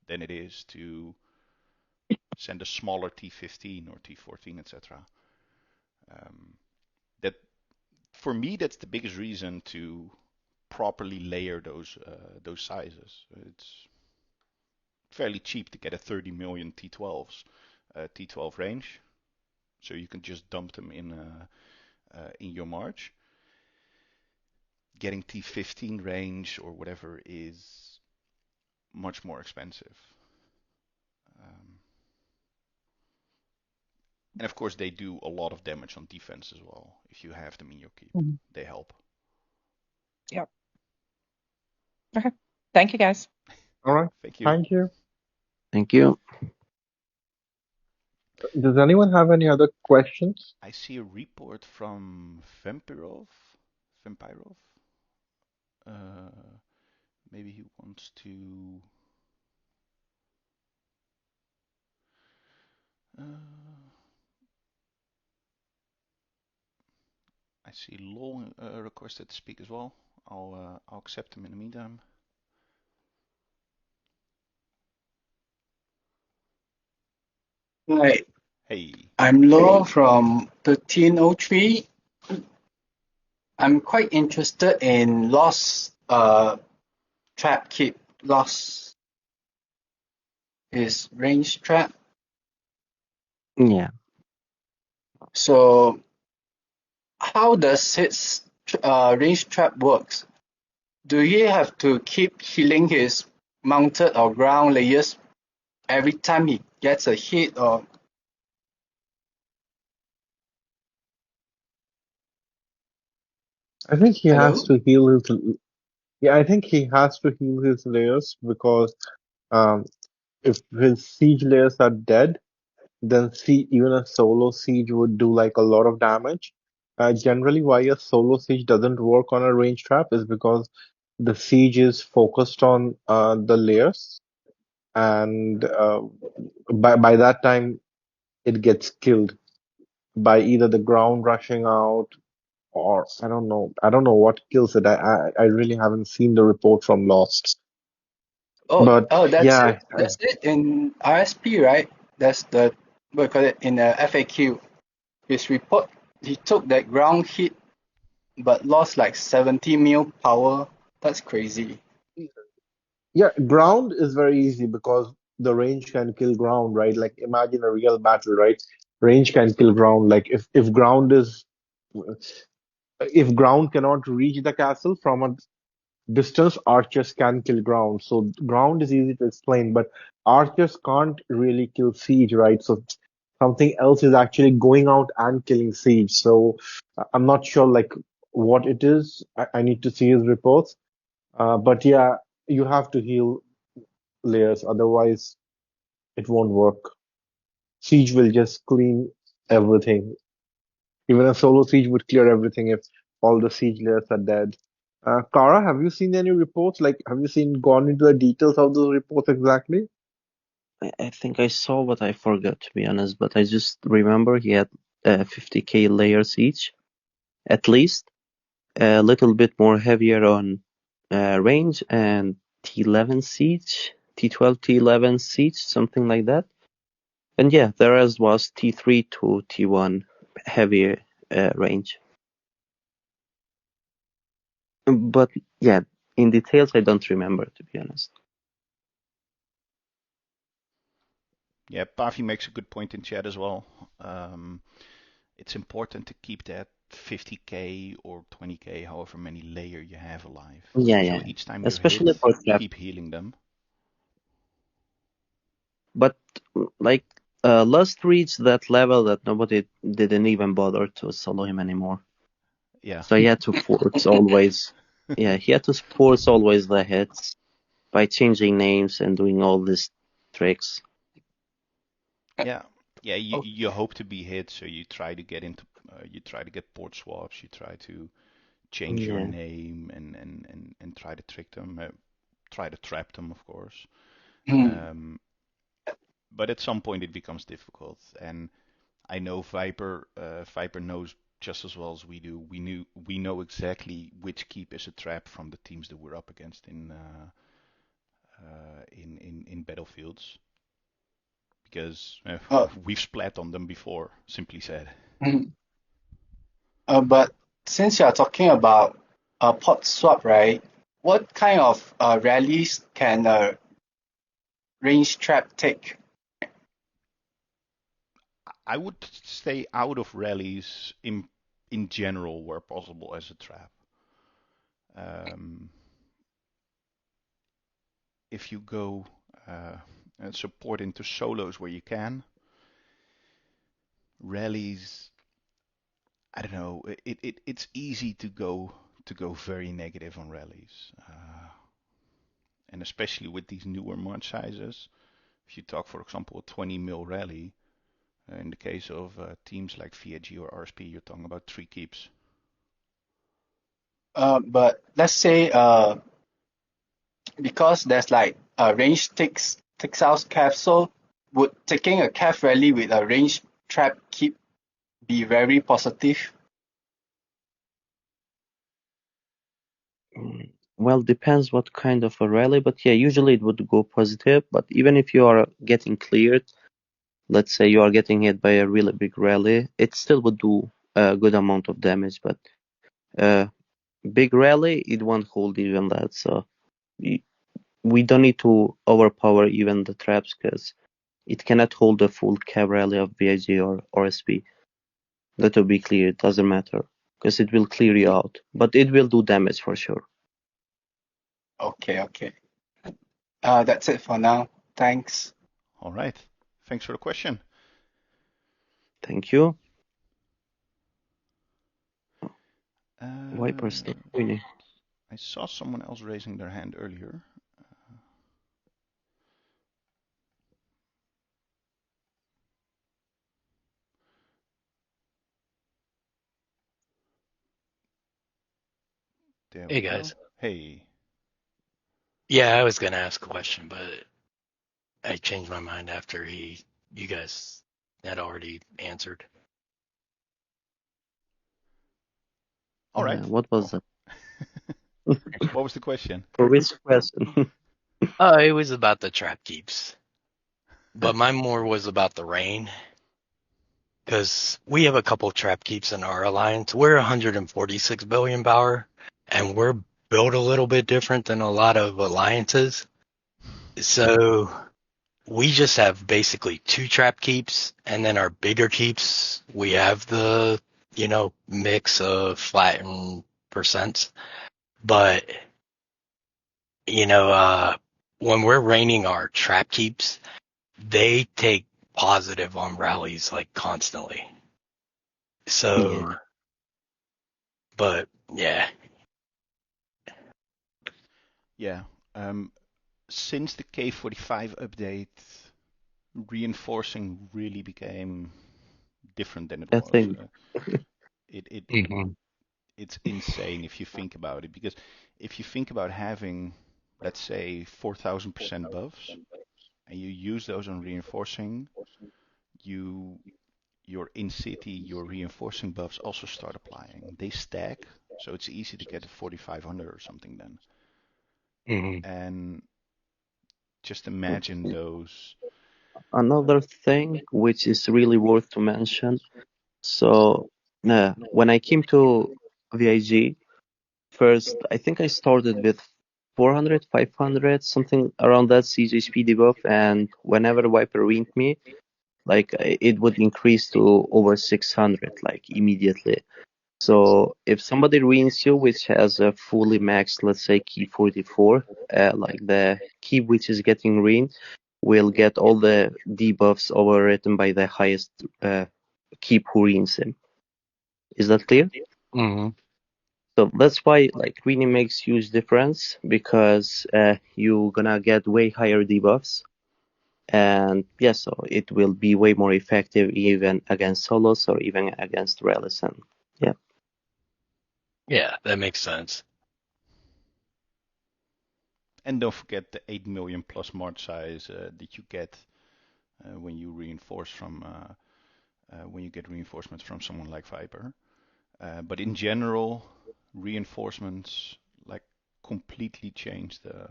Speaker 3: than it is to send a smaller T15 or T14, etc. Um, that for me, that's the biggest reason to properly layer those sizes. It's fairly cheap to get a 30 million T12s, T12 range, so you can just dump them in your March. Getting T15 range or whatever is much more expensive. And of course, they do a lot of damage on defense as well. If you have them in your keep, they help.
Speaker 9: Yep. Okay. Thank you, guys.
Speaker 2: All right.
Speaker 3: Thank you.
Speaker 2: Thank you.
Speaker 4: Thank you.
Speaker 2: Does anyone have any other questions?
Speaker 3: I see a report from Vampirov. Maybe he wants to. I see Lol requested to speak as well. I'll accept him in the meantime.
Speaker 10: Hi,
Speaker 3: Hey.
Speaker 10: I'm Law from 1303. I'm quite interested in loss trap keep. Loss is range trap.
Speaker 4: Yeah.
Speaker 10: So how does his range trap works? Do he have to keep healing his mounted or ground layers every time he gets a hit, or
Speaker 2: I think he has
Speaker 10: hello?
Speaker 2: to heal his. Yeah, I think he has to heal his layers because um, if his siege layers are dead, then even a solo siege would do like a lot of damage. Generally, why a solo siege doesn't work on a range trap is because the siege is focused on the layers, and by that time it gets killed by either the ground rushing out or I don't know. I don't know what kills it. I really haven't seen the report from Lost. But
Speaker 10: That's
Speaker 2: yeah,
Speaker 10: it. That's it in RSP, right? That's the what you call it in the FAQ. His report, he took that ground hit, but lost like 70 mil power. That's crazy.
Speaker 2: yeah, ground is very easy because the range can kill ground, right? Like imagine a real battle, right? Range can kill ground. Like if ground cannot reach the castle from a distance, archers can kill ground. So ground is easy to explain, but archers can't really kill siege, right? So something else is actually going out and killing siege. So I'm not sure like what it is. I need to see his reports. But yeah, you have to heal layers, otherwise it won't work. Siege will just clean everything. Even a solo siege would clear everything if all the siege layers are dead. Kara, have you seen any reports? Like, have you gone into the details of those reports exactly?
Speaker 4: I think I saw, but I forgot, to be honest. But I just remember he had 50k layers each, at least. A little bit more heavier on range and T11 siege, T12, T11 siege, something like that. And yeah, the rest was T3 to T1 heavier range. But yeah, in details, I don't remember, to be honest.
Speaker 3: Yeah, Pavi makes a good point in chat as well. It's important to keep that 50k or 20k, however many layer you have alive.
Speaker 4: Yeah,
Speaker 3: So
Speaker 4: yeah.
Speaker 3: each time you
Speaker 4: Especially
Speaker 3: hit,
Speaker 4: for trap.
Speaker 3: keep healing them.
Speaker 4: But like Lust reached that level that nobody didn't even bother to solo him anymore.
Speaker 3: Yeah.
Speaker 4: So he had to force always. Yeah, he had to force always the hits by changing names and doing all these tricks.
Speaker 3: Yeah, yeah. You hope to be hit, so you try to get into, you try to get port swaps. You try to change your name and try to trick them, try to trap them, of course. But at some point it becomes difficult, and I know Viper knows just as well as we do. We know exactly which keep is a trap from the teams that we're up against in battlefields, because we've splat on them before. Simply said.
Speaker 10: But since you are talking about a pot swap, right? What kind of rallies can a range trap take?
Speaker 3: I would stay out of rallies in general where possible as a trap. If you go and support into solos where you can, rallies, I don't know, it's easy to go very negative on rallies. And especially with these newer march sizes, if you talk, for example, a 20 mil rally, in the case of teams like VIG or RSP, you're talking about 3 keeps.
Speaker 10: But let's say because there's like a range takes out calf, so would taking a calf rally with a range trap keep be very positive?
Speaker 4: Well, depends what kind of a rally, but yeah, usually it would go positive. But even if you are getting cleared, let's say you are getting hit by a really big rally, it still would do a good amount of damage. But big rally, it won't hold even that. So we don't need to overpower even the traps because it cannot hold the full cab rally of VIG or RSP. That will be clear. It doesn't matter because it will clear you out, but it will do damage for sure.
Speaker 10: Okay. That's it for now. Thanks.
Speaker 3: All right. Thanks for the question.
Speaker 4: Thank you.
Speaker 3: Uh,
Speaker 4: Viper still winning.
Speaker 3: I saw someone else raising their hand earlier. There
Speaker 11: Hey
Speaker 3: we go.
Speaker 11: guys.
Speaker 3: Hey.
Speaker 11: Yeah, I was gonna ask a question, but I changed my mind after you guys had already answered.
Speaker 3: All right.
Speaker 4: What was that?
Speaker 3: What was the question?
Speaker 4: For which question?
Speaker 11: It was about the trap keeps, but mine more was about the rain, because we have a couple trap keeps in our alliance. We're 146 billion power, and we're built a little bit different than a lot of alliances. So we just have basically 2 trap keeps, and then our bigger keeps, we have the, mix of flat and percents. But, when we're raining our trap keeps, they take positive on rallies like constantly. So,
Speaker 4: Yeah.
Speaker 11: but yeah.
Speaker 3: Yeah. Since the K45 update, reinforcing really became different than it
Speaker 4: I
Speaker 3: was.
Speaker 4: think.
Speaker 3: It's insane if you think about it, because if you think about having, let's say, 4,000% buffs, and you use those on reinforcing, your in-city, your reinforcing buffs also start applying. They stack, so it's easy to get a 4,500 or something then. And just imagine those.
Speaker 4: Another thing which is really worth to mention. So when I came to VIG, first I think I started with 400, 500, something around that siege HP debuff, and whenever Viper winked me, like it would increase to over 600 like immediately. So if somebody ruins you which has a fully maxed, let's say key 44, like the key which is getting ruined will get all the debuffs overwritten by the highest keep who ruins him. Is that clear? So that's why like really makes huge difference, because you're gonna get way higher debuffs. And yeah, so it will be way more effective even against solos or even against rallies. And yeah.
Speaker 11: Yeah, that makes sense.
Speaker 3: And don't forget the 8 million plus march size that you get when you reinforce from when you get reinforcements from someone like Viper. But in general, reinforcements like completely change the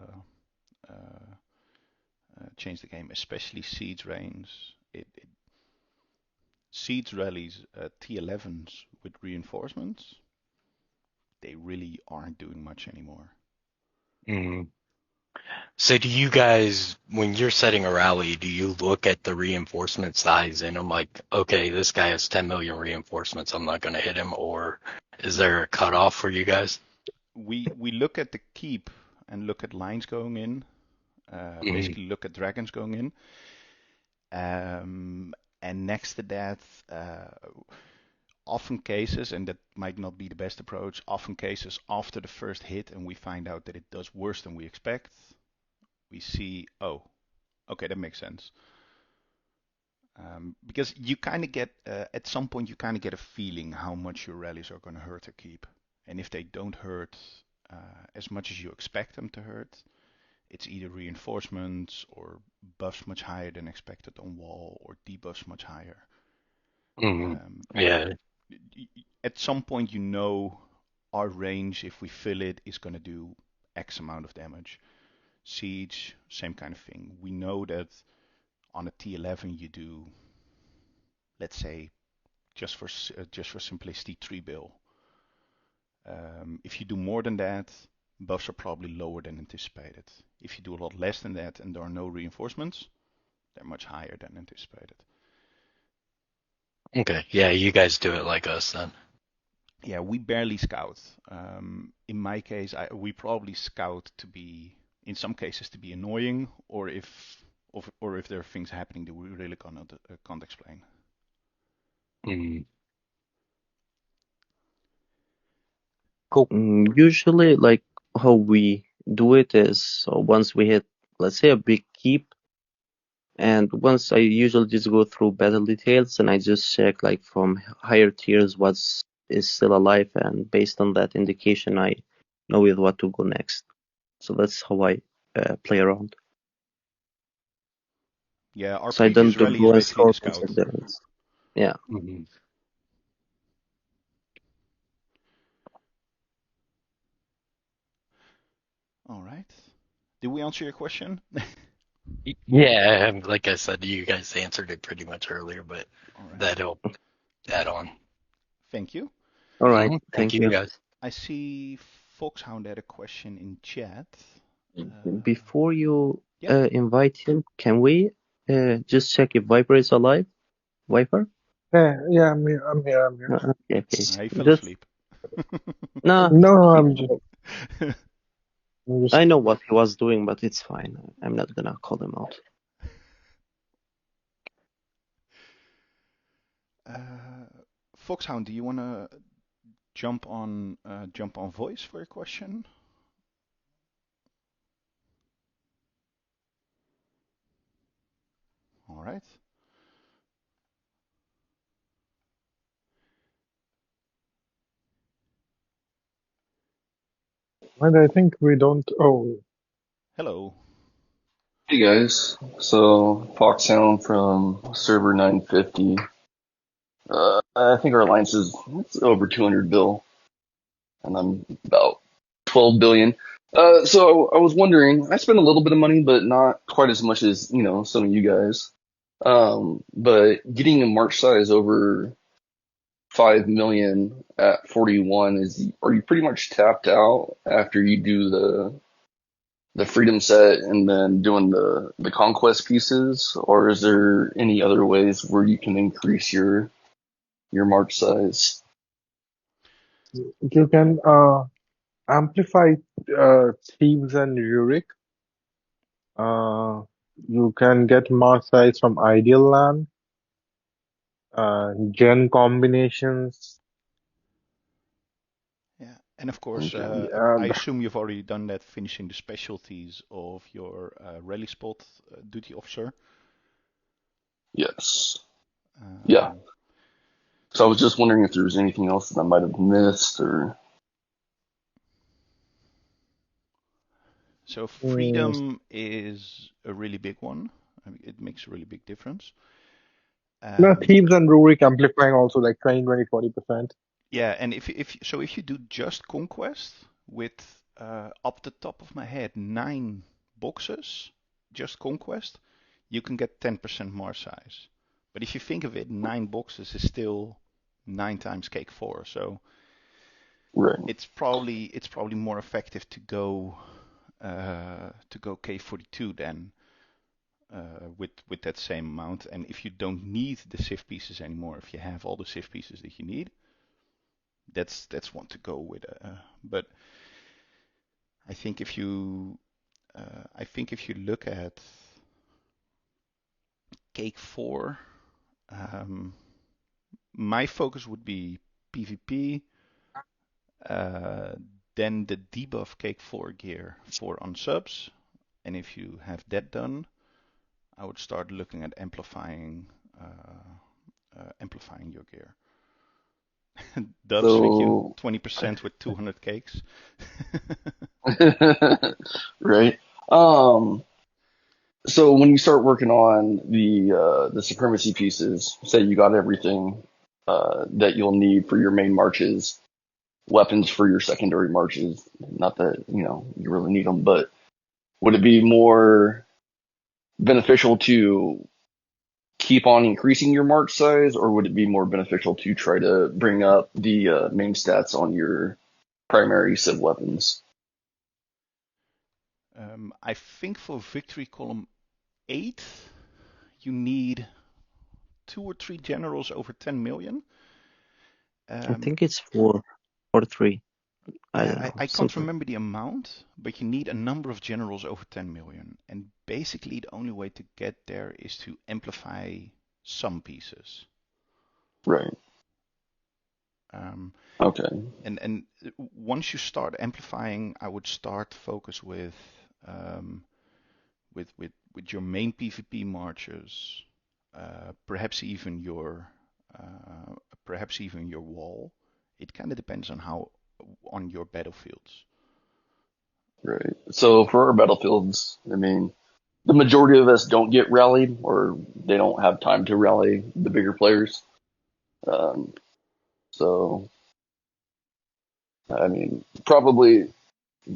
Speaker 3: game, especially siege reigns. Siege rallies, T11s with reinforcements, they really aren't doing much anymore.
Speaker 11: Mm. So do you guys, when you're setting a rally, do you look at the reinforcement size and I'm like, okay, this guy has 10 million reinforcements, I'm not going to hit him, or is there a cutoff for you guys?
Speaker 3: We look at the keep and look at lines going in, basically look at dragons going in. And next to that, often cases, and that might not be the best approach, often cases after the first hit and we find out that it does worse than we expect, we see, oh, okay, that makes sense. Because you kind of get, at some point, you kind of get a feeling how much your rallies are going to hurt or keep. And if they don't hurt as much as you expect them to hurt, it's either reinforcements or buffs much higher than expected on wall or debuffs much higher.
Speaker 11: Yeah.
Speaker 3: At some point, you know our range, if we fill it, is going to do X amount of damage. Siege, same kind of thing. We know that on a T11 you do, let's say, just for simplicity, 3 bill. If you do more than that, buffs are probably lower than anticipated. If you do a lot less than that and there are no reinforcements, they're much higher than anticipated.
Speaker 11: Okay. Yeah, you guys do it like us then.
Speaker 3: Yeah, we barely scout. In my case, we probably scout to be, in some cases, to be annoying, or if there are things happening that we really can't explain.
Speaker 11: Cool.
Speaker 4: Usually, like how we do it is, so once we hit, let's say, a big keep, and once I usually just go through battle details and I just check like from higher tiers what's is still alive, and based on that indication I know with what to go next. So that's how I play around.
Speaker 3: Yeah, our
Speaker 4: So I don't
Speaker 3: previous rally
Speaker 4: go
Speaker 3: is
Speaker 4: and
Speaker 3: basically the
Speaker 4: scout
Speaker 3: scout.
Speaker 4: difference. Yeah.
Speaker 3: All right. Did we answer your question?
Speaker 11: Yeah, like I said, you guys answered it pretty much earlier, but that helped add on.
Speaker 3: Thank you.
Speaker 4: All right.
Speaker 11: Thank you, guys.
Speaker 3: I see Foxhound had a question in chat.
Speaker 4: Before you invite him, can we just check if Viper is alive? Viper?
Speaker 2: Yeah, I'm here.
Speaker 4: Okay.
Speaker 3: He fell asleep.
Speaker 4: No,
Speaker 2: I'm just.
Speaker 4: I know what he was doing, but it's fine. I'm not gonna call him out.
Speaker 3: Foxhound, do you want to jump on voice for your question? All right.
Speaker 2: And I think we don't. Oh,
Speaker 3: hello.
Speaker 12: Hey guys, so Foxhound from server 950. I think our alliance is over 200 bill, and I'm about 12 billion. So I was wondering, I spend a little bit of money, but not quite as much as, some of you guys. But getting a march size over 5 million at 41 are you pretty much tapped out after you do the freedom set and then doing the conquest pieces, or is there any other ways where you can increase your march size?
Speaker 2: you can amplify Thieves and Rurik. You can get mark size from Ideal Land, gen combinations.
Speaker 3: Yeah, and of course, I assume you've already done that, finishing the specialties of your rally spot duty officer.
Speaker 12: Yes. Yeah. So I was just wondering if there was anything else that I might have missed, or.
Speaker 3: So freedom is a really big one. I mean, it makes a really big difference.
Speaker 2: Thieves and Rurik amplifying also like 20, 40%.
Speaker 3: Yeah, and if you do just conquest with up the top of my head 9 boxes, just conquest, you can get 10% more size. But if you think of it, 9 boxes is still 9 times cake 4. So
Speaker 12: Right.
Speaker 3: it's probably more effective to go K42 then with that same amount. And if you don't need the SIF pieces anymore, if you have all the SIF pieces that you need, that's one to go with. But I think if you look at Cake 4, my focus would be PvP, then the debuff Cake 4 gear for unsubs, and if you have that done, I would start looking at amplifying your gear. Dubs, thank you. 20% with 200 cakes.
Speaker 12: Right. So when you start working on the supremacy pieces, say you got everything that you'll need for your main marches, weapons for your secondary marches. Not that you really need them, but would it be more beneficial to keep on increasing your march size, or would it be more beneficial to try to bring up the main stats on your primary civ weapons?
Speaker 3: I think for victory column 8, you need 2 or 3 generals over 10 million.
Speaker 4: I think it's 4 or 3. I don't know.
Speaker 3: I can't remember the amount, but you need a number of generals over 10 million. And basically the only way to get there is to amplify some pieces.
Speaker 12: Right. Okay.
Speaker 3: And once you start amplifying, I would start focus with your main PvP marches, perhaps even your wall. It kind of depends on your battlefields.
Speaker 12: Right. So for our battlefields, I mean, the majority of us don't get rallied, or they don't have time to rally the bigger players. So, I mean, probably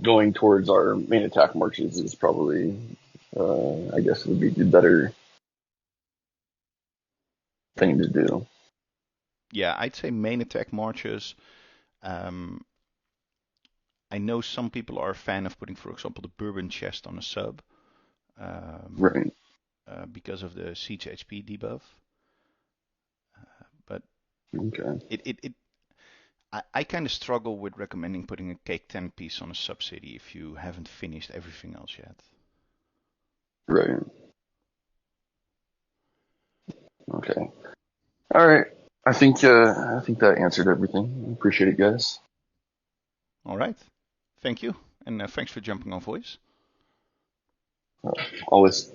Speaker 12: going towards our main attack marches is probably, I guess, would be the better thing to do.
Speaker 3: Yeah, I'd say main attack marches. I know some people are a fan of putting, for example, the bourbon chest on a sub.
Speaker 12: Right.
Speaker 3: Because of the siege HP debuff. But
Speaker 12: okay.
Speaker 3: I kind of struggle with recommending putting a Cake 10 piece on a subsidy if you haven't finished everything else yet.
Speaker 12: Right. Okay. All right. I think that answered everything. Appreciate it, guys.
Speaker 3: All right. Thank you, and thanks for jumping on voice.
Speaker 12: Always.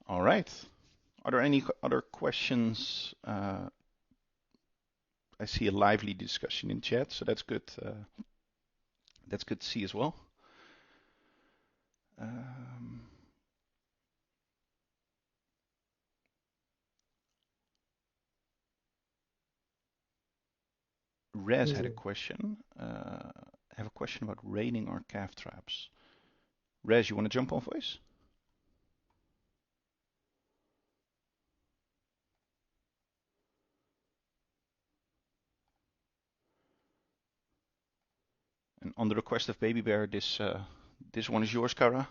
Speaker 3: All right. Are there any other questions? I see a lively discussion in chat, so that's good. That's good to see as well. Rez had a question. I have a question about raining our calf traps. Rez, you want to jump on voice? And on the request of Baby Bear, this one is yours, Kara.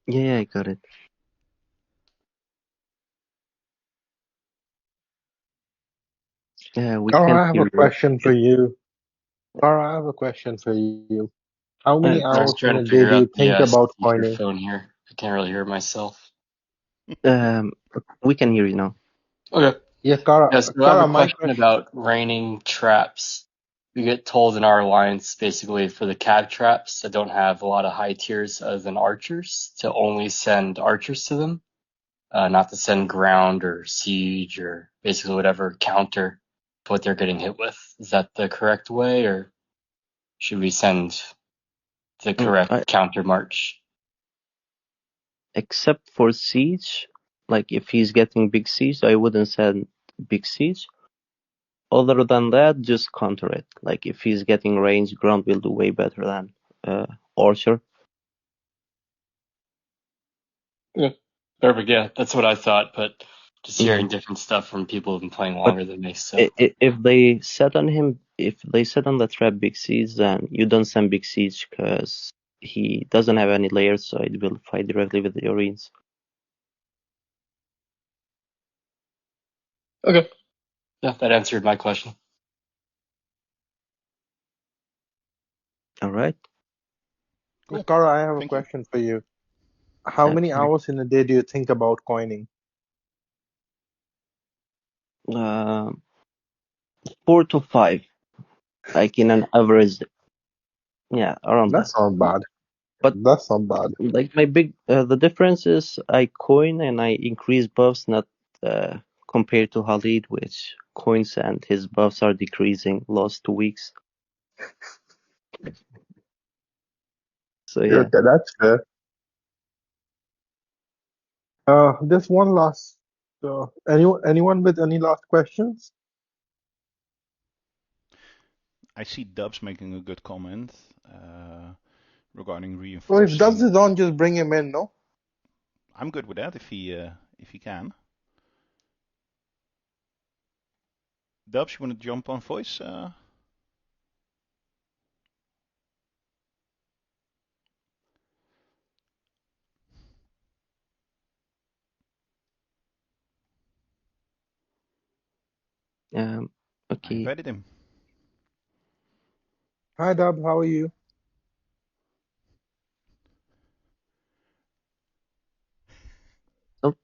Speaker 4: Yeah, I got it. Yeah, we
Speaker 2: Kara,
Speaker 4: can't
Speaker 2: I have
Speaker 4: hear
Speaker 2: a question for you. Kara, I have a question for you. How many
Speaker 11: I was
Speaker 2: hours in
Speaker 11: trying
Speaker 2: a
Speaker 11: to
Speaker 2: day
Speaker 11: figure
Speaker 2: do you
Speaker 11: out the
Speaker 2: think about coining?
Speaker 11: speakerphone here. I can't really hear myself.
Speaker 4: We can hear you now.
Speaker 11: Okay.
Speaker 2: Yeah, Kara.
Speaker 11: Yes, so I have
Speaker 2: Kara,
Speaker 11: a
Speaker 2: my
Speaker 11: question
Speaker 2: question.
Speaker 11: about raining traps. We get told in our alliance, basically, for the cab traps that don't have a lot of high tiers other than archers, to only send archers to them, not to send ground or siege or basically whatever counter to what they're getting hit with. Is that the correct way, or should we send the correct counter march?
Speaker 4: Except for siege, like if he's getting big siege, I wouldn't send big siege. Other than that, just counter it. Like if he's getting range, ground will do way better than archer.
Speaker 11: Yeah.
Speaker 13: Perfect. Yeah, that's what I thought, but just hearing different stuff from people who've been playing longer than me. So
Speaker 4: if they set on him, if they set on the trap Big Siege, then you don't send Big Siege because he doesn't have any layers, so it will fight directly with the Orines.
Speaker 13: okay, yeah, that answered my question.
Speaker 4: All right.
Speaker 3: Cool.
Speaker 2: Kara, I have a
Speaker 3: Thank you.
Speaker 2: question for you. How many
Speaker 4: Sorry.
Speaker 2: hours in a day do you think about coining?
Speaker 4: 4 to 5, like in an average. Yeah, around that.
Speaker 2: That's not bad.
Speaker 4: But
Speaker 2: That's not bad.
Speaker 4: like my big, the difference is I coin and I increase buffs, not compared to Khalid, which coins and his buffs are decreasing last 2 weeks. So yeah.
Speaker 2: Okay, that's fair. Just one last. Anyone with any last questions?
Speaker 3: I see Dubs making a good comment regarding
Speaker 2: Well, if
Speaker 3: reinforcing.
Speaker 2: Dubs is on, just bring him in, no?
Speaker 3: I'm good with that if he can. Dubs, you want to jump on voice? I
Speaker 4: Okay.
Speaker 3: invited him.
Speaker 2: Hi, Dub. How are you?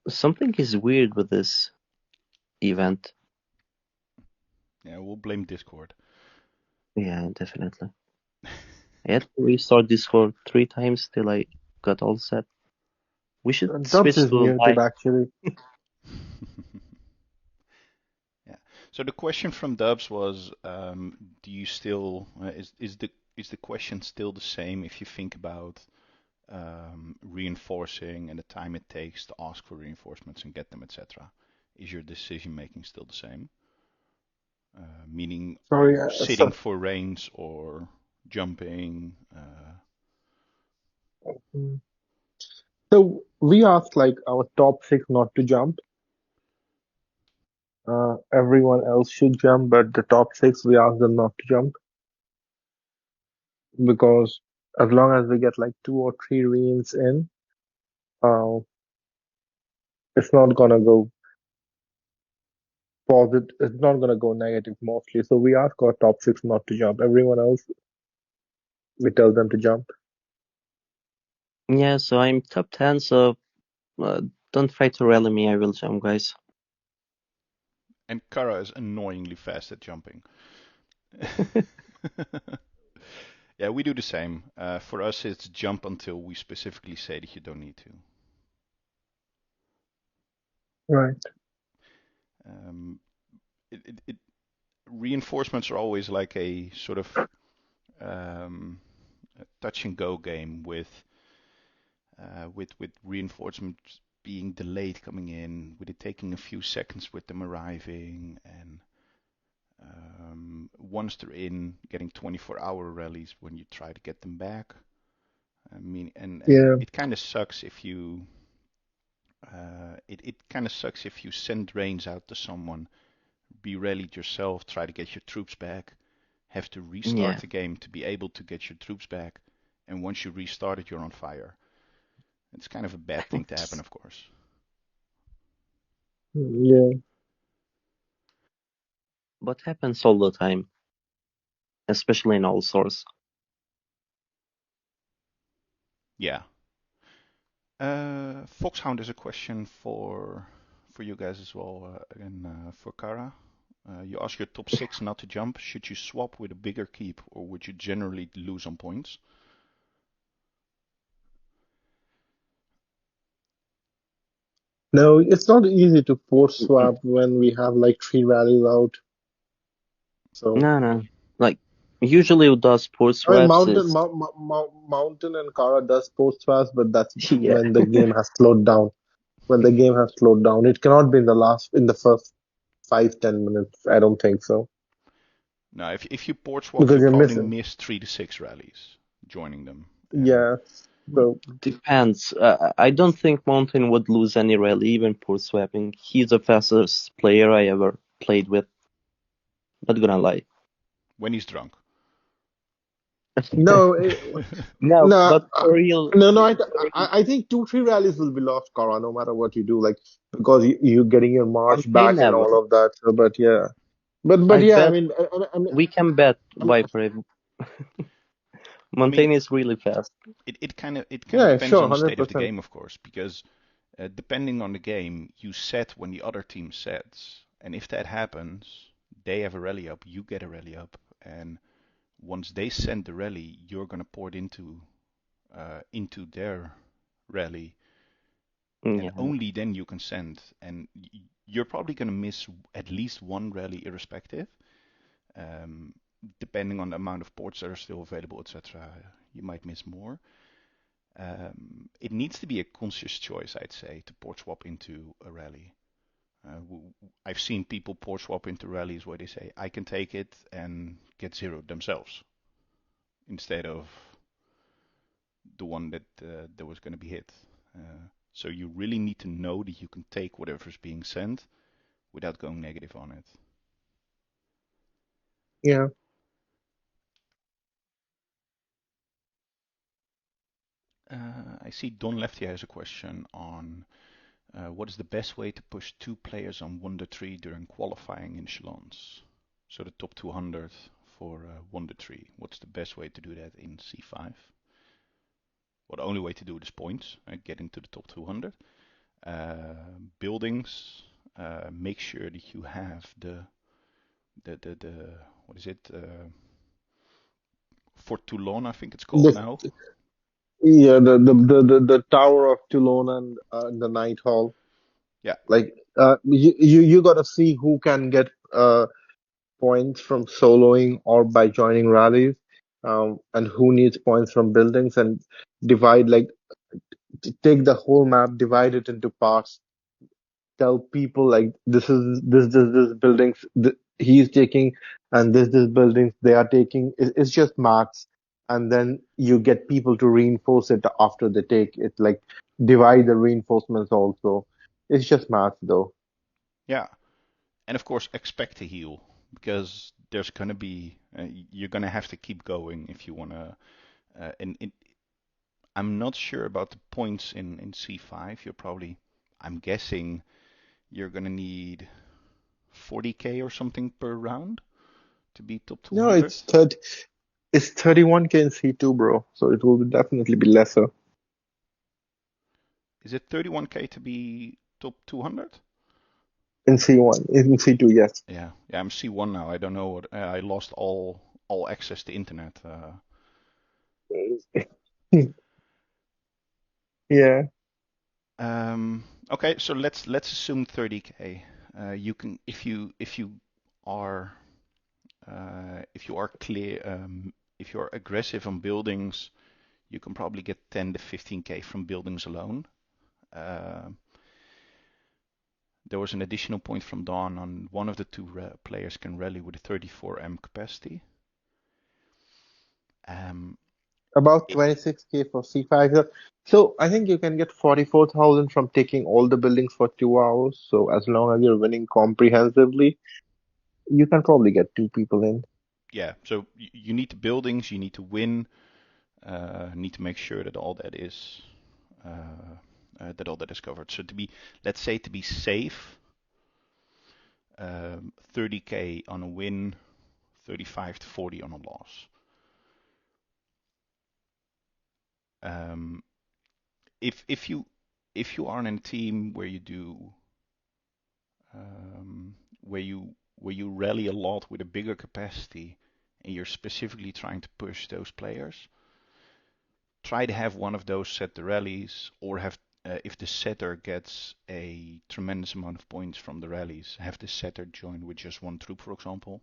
Speaker 4: Something is weird with this event.
Speaker 3: Yeah, we'll blame Discord.
Speaker 4: Yeah, definitely. I had to restart Discord 3 times till I got all set. We should
Speaker 2: Dubs
Speaker 4: switch
Speaker 2: is
Speaker 4: to
Speaker 2: muted,
Speaker 4: live.
Speaker 2: actually.
Speaker 3: Yeah. So the question from Dubs was, do you still is the question still the same if you think about reinforcing and the time it takes to ask for reinforcements and get them, etc.? Is your decision making still the same? Meaning,
Speaker 2: Sorry,
Speaker 3: are you sitting for reigns or jumping?
Speaker 2: So we asked like our top 6 not to jump. Everyone else should jump, but the top 6 we asked them not to jump because as long as we get like 2 or 3 reigns in, it's not gonna go positive. It's not gonna go negative mostly. So we ask our top 6 not to jump. Everyone else, we tell them to jump.
Speaker 4: Yeah, so I'm top 10, so don't try to rally me, I will jump, guys.
Speaker 3: And Kara is annoyingly fast at jumping. Yeah, we do the same. For us, it's jump until we specifically say that you don't need to.
Speaker 2: Right.
Speaker 3: Reinforcements are always like a sort of a touch and go game with reinforcements being delayed coming in, with it taking a few seconds with them arriving, and once they're in, getting 24-hour rallies when you try to get them back. I mean, and it kind of sucks if you it kind of sucks if you send reins out to someone, be rallied yourself, try to get your troops back, have to restart the game to be able to get your troops back, and once you restart it, you're on fire. It's kind of a bad thing to happen, of course.
Speaker 2: Yeah.
Speaker 4: But happens all the time, especially in all source.
Speaker 3: Yeah. Foxhound is a question for you guys as well, again for Kara. You ask your top 6 not to jump. Should you swap with a bigger keep, or would you generally lose on points?
Speaker 2: No, it's not easy to force swap when we have like 3 rallies out. So
Speaker 4: No. Like usually it does force
Speaker 2: I mean,
Speaker 4: swaps.
Speaker 2: Mountain and Kara does post swaps, but that's when the game has slowed down. When the game has slowed down, it cannot be in the first 5-10 minutes. I don't think so.
Speaker 3: No, if you port swap,
Speaker 2: Because
Speaker 3: you
Speaker 2: you're
Speaker 3: probably
Speaker 2: missing.
Speaker 3: miss 3 to 6 rallies joining them.
Speaker 2: Yeah. So
Speaker 4: Depends. I don't think Mountain would lose any rally, even for swapping. He's the fastest player I ever played with. Not gonna lie.
Speaker 3: When he's drunk.
Speaker 2: no,
Speaker 4: No,
Speaker 2: no,
Speaker 4: but for real,
Speaker 2: no.
Speaker 4: for real,
Speaker 2: I think 2-3 rallies will be lost, Kara, no matter what you do. Like because you're getting your march
Speaker 4: Montaigne
Speaker 2: back and
Speaker 4: never.
Speaker 2: all of that. So, but yeah, but
Speaker 4: I
Speaker 2: yeah. I
Speaker 4: bet
Speaker 2: mean,
Speaker 4: we can bet
Speaker 2: I mean,
Speaker 4: Viper.
Speaker 3: I mean,
Speaker 4: Montaigne is really fast.
Speaker 3: it kind of
Speaker 2: yeah,
Speaker 3: depends
Speaker 2: sure,
Speaker 3: on the state of the
Speaker 2: 100%.
Speaker 3: game, of course, because depending on the game, you set when the other team sets, and if that happens, they have a rally up, you get a rally up, and once they send the rally, you're gonna port into their rally, and
Speaker 4: Yeah.
Speaker 3: only then you can send, and you're probably gonna miss at least one rally irrespective. Depending on the amount of ports that are still available, etc., you might miss more. It needs to be a conscious choice, I'd say, to port swap into a rally. I've seen people port swap into rallies where they say, I can take it and get zeroed themselves instead of the one that was going to be hit. So you really need to know that you can take whatever's being sent without going negative on it.
Speaker 2: Yeah.
Speaker 3: I see Don Lefty has a question on what is the best way to push two players on 1-3 during qualifying in echelons? So the top 200 for 1-3. What's the best way to do that in C5? Well, the only way to do it is points, get into the top 200. Buildings, make sure that you have the what is it? Fort Toulon, I think it's called
Speaker 2: The
Speaker 3: now.
Speaker 2: Yeah, the Tower of Toulon and the Night Hall.
Speaker 3: Yeah.
Speaker 2: Like you gotta see who can get points from soloing or by joining rallies, and who needs points from buildings, and divide, like take the whole map, divide it into parts, tell people like this buildings he's taking, and this buildings they are taking. It's just maths, and then you get people to reinforce it after they take it. Like divide the reinforcements also. It's just maths though.
Speaker 3: Yeah, and of course expect to heal because there's gonna be you're gonna have to keep going if you wanna. I'm not sure about the points in C5. You're probably, I'm guessing, you're gonna need 40k or something per round to be top
Speaker 2: No,
Speaker 3: 200.
Speaker 2: it's 31K in C2, bro. So it will definitely be lesser.
Speaker 3: Is it 31k to be top 200?
Speaker 2: In C1, in C2, yes.
Speaker 3: Yeah, I'm C1 now. I don't know what I lost all access to internet.
Speaker 2: Yeah.
Speaker 3: Okay, so let's assume 30k. You can if you are clear, if you're aggressive on buildings, you can probably get 10 to 15k from buildings alone. There was an additional point from Dawn on one of the two players can rally with a 34M capacity.
Speaker 2: About 26K for C5. So I think you can get 44,000 from taking all the buildings for 2 hours. So as long as you're winning comprehensively, you can probably get two people in.
Speaker 3: Yeah, so you need the buildings, you need to win, need to make sure that all that is covered. So let's say to be safe, 30k on a win, 35 to 40 on a loss. If you are in a team where you do where you rally a lot with a bigger capacity and you're specifically trying to push those players, try to have one of those set the rallies, or have if the setter gets a tremendous amount of points from the rallies, have the setter join with just one troop, for example.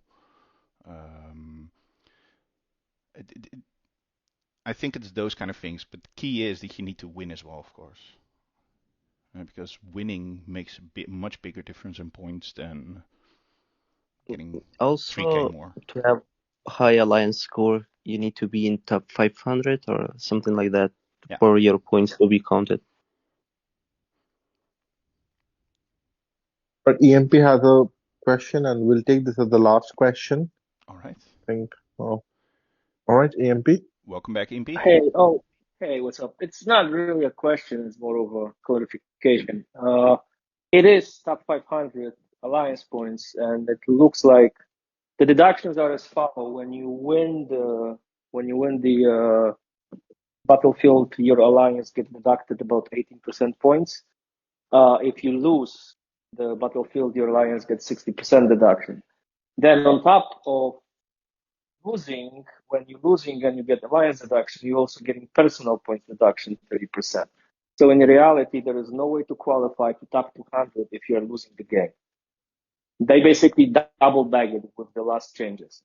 Speaker 3: I think it's those kind of things, but the key is that you need to win as well, of course. Because winning makes a much bigger difference in points than getting
Speaker 4: Also,
Speaker 3: 3k more.
Speaker 4: to have high alliance score, you need to be in top 500 or something like that.
Speaker 3: Yeah.
Speaker 4: for your points to be counted.
Speaker 2: But EMP has a question, and we'll take this as the last question.
Speaker 3: All right.
Speaker 2: I think. Oh, all right, EMP.
Speaker 3: Welcome back, EMP.
Speaker 1: Hey, what's up? It's not really a question, it's more of a clarification. It is top 500 alliance points, and it looks like the deductions are as follow. When you win the battlefield, your alliance gets deducted about 18% points. If you lose the battlefield, your alliance gets 60% deduction. Then on top of losing, when you're losing and you get alliance deduction, you're also getting personal points deduction 30%. So in reality, there is no way to qualify to top 200 if you're losing the game. They basically double bagged it with the last changes.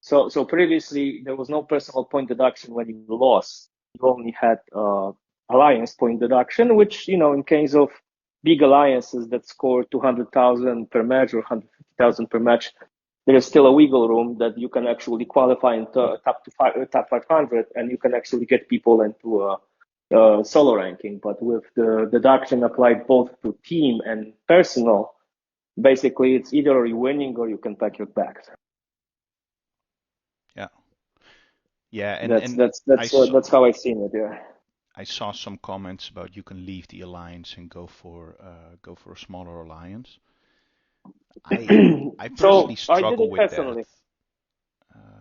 Speaker 1: So previously there was no personal point deduction when you lost. You only had alliance point deduction, which, in case of big alliances that score 200,000 per match or 150,000 per match, there is still a wiggle room that you can actually qualify into top 500, and you can actually get people into a solo ranking. But with the deduction applied both to team and personal, basically it's either you're winning or you can pack your bags.
Speaker 3: Yeah, and
Speaker 1: that's how I've seen it. Yeah.
Speaker 3: I saw some comments about you can leave the alliance and go for a smaller alliance. I personally struggle with that.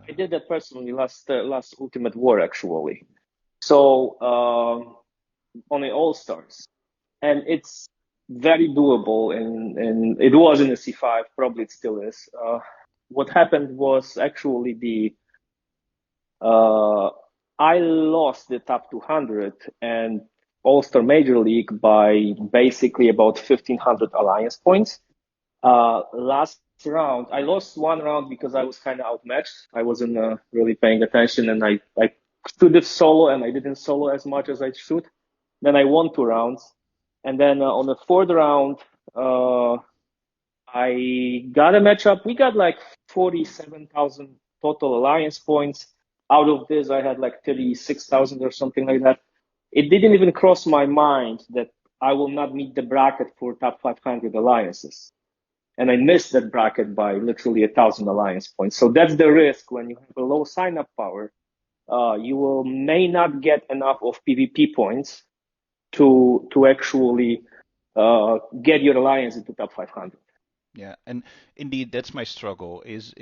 Speaker 1: I did that personally last Ultimate War actually. So on the All Stars, and it's very doable, and it was in the C5, probably it still is. What happened was actually I lost the top 200 and All-Star Major League by basically about 1,500 alliance points. Last round, I lost one round because I was kind of outmatched. I wasn't really paying attention, and I stood it solo, and I didn't solo as much as I should. Then I won 2 rounds, and then on the 4th round, I got a matchup. We got like 47,000 total alliance points. Out of this, I had like 36,000 or something like that. It didn't even cross my mind that I will not meet the bracket for top 500 alliances. And I missed that bracket by literally 1,000 alliance points. So that's the risk when you have a low sign-up power. You may not get enough of PvP points to actually get your alliance into top 500.
Speaker 3: Yeah, and indeed, that's my struggle. Is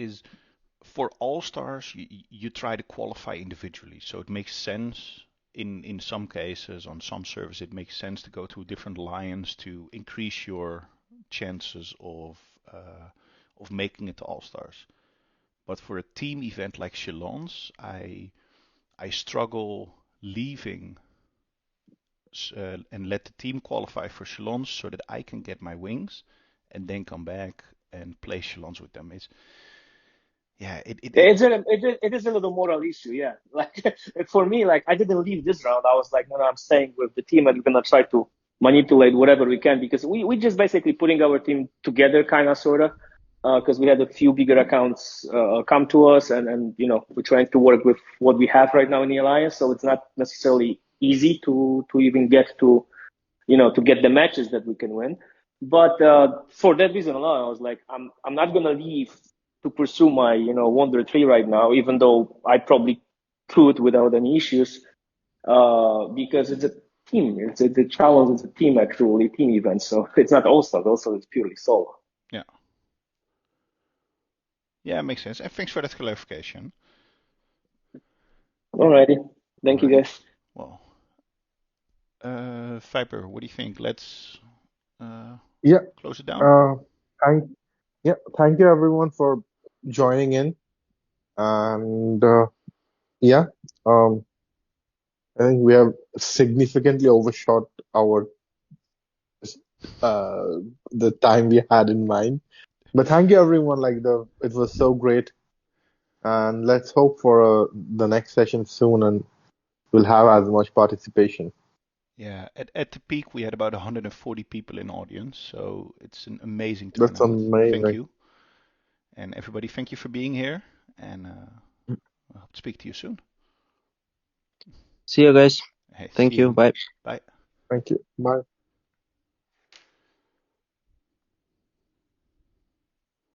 Speaker 3: for all stars, you try to qualify individually, so it makes sense. In some cases, on some servers, it makes sense to go to a different alliance to increase your chances of making it to all stars. But for a team event like Chalons, I struggle leaving and let the team qualify for Chalons so that I can get my wings and then come back and play Chalons with them. It
Speaker 1: is a little moral issue, yeah. Like for me, like I didn't leave this round. I was like, no, I'm staying with the team, and we're gonna try to manipulate whatever we can, because we just basically putting our team together, kind of, sorta, because we had a few bigger accounts come to us, and we're trying to work with what we have right now in the alliance. So it's not necessarily easy to even get to get the matches that we can win. But for that reason alone, I was like, I'm not gonna leave to pursue my Wonder 3 right now, even though I probably could without any issues, because it's a team. It's a challenge. It's a team, actually, team event. So it's not all stars. Also, it's purely solo.
Speaker 3: Yeah. Yeah, it makes sense. And thanks for that clarification.
Speaker 1: Alrighty. Thank you, guys.
Speaker 3: Well, Viper, what do you think? Let's close it down.
Speaker 2: Thank you everyone for joining in, and I think we have significantly overshot our the time we had in mind. But thank you everyone. It was so great, and let's hope for the next session soon, and we'll have as much participation.
Speaker 3: Yeah, at the peak we had about 140 people in audience, so it's an amazing turnout.
Speaker 2: That's amazing.
Speaker 3: Thank you, and everybody, thank you for being here, and I hope to speak to you soon.
Speaker 4: See you guys.
Speaker 3: Hey,
Speaker 4: Thank
Speaker 3: see
Speaker 4: you.
Speaker 3: you.
Speaker 4: Bye.
Speaker 3: Bye.
Speaker 2: Thank you. Bye.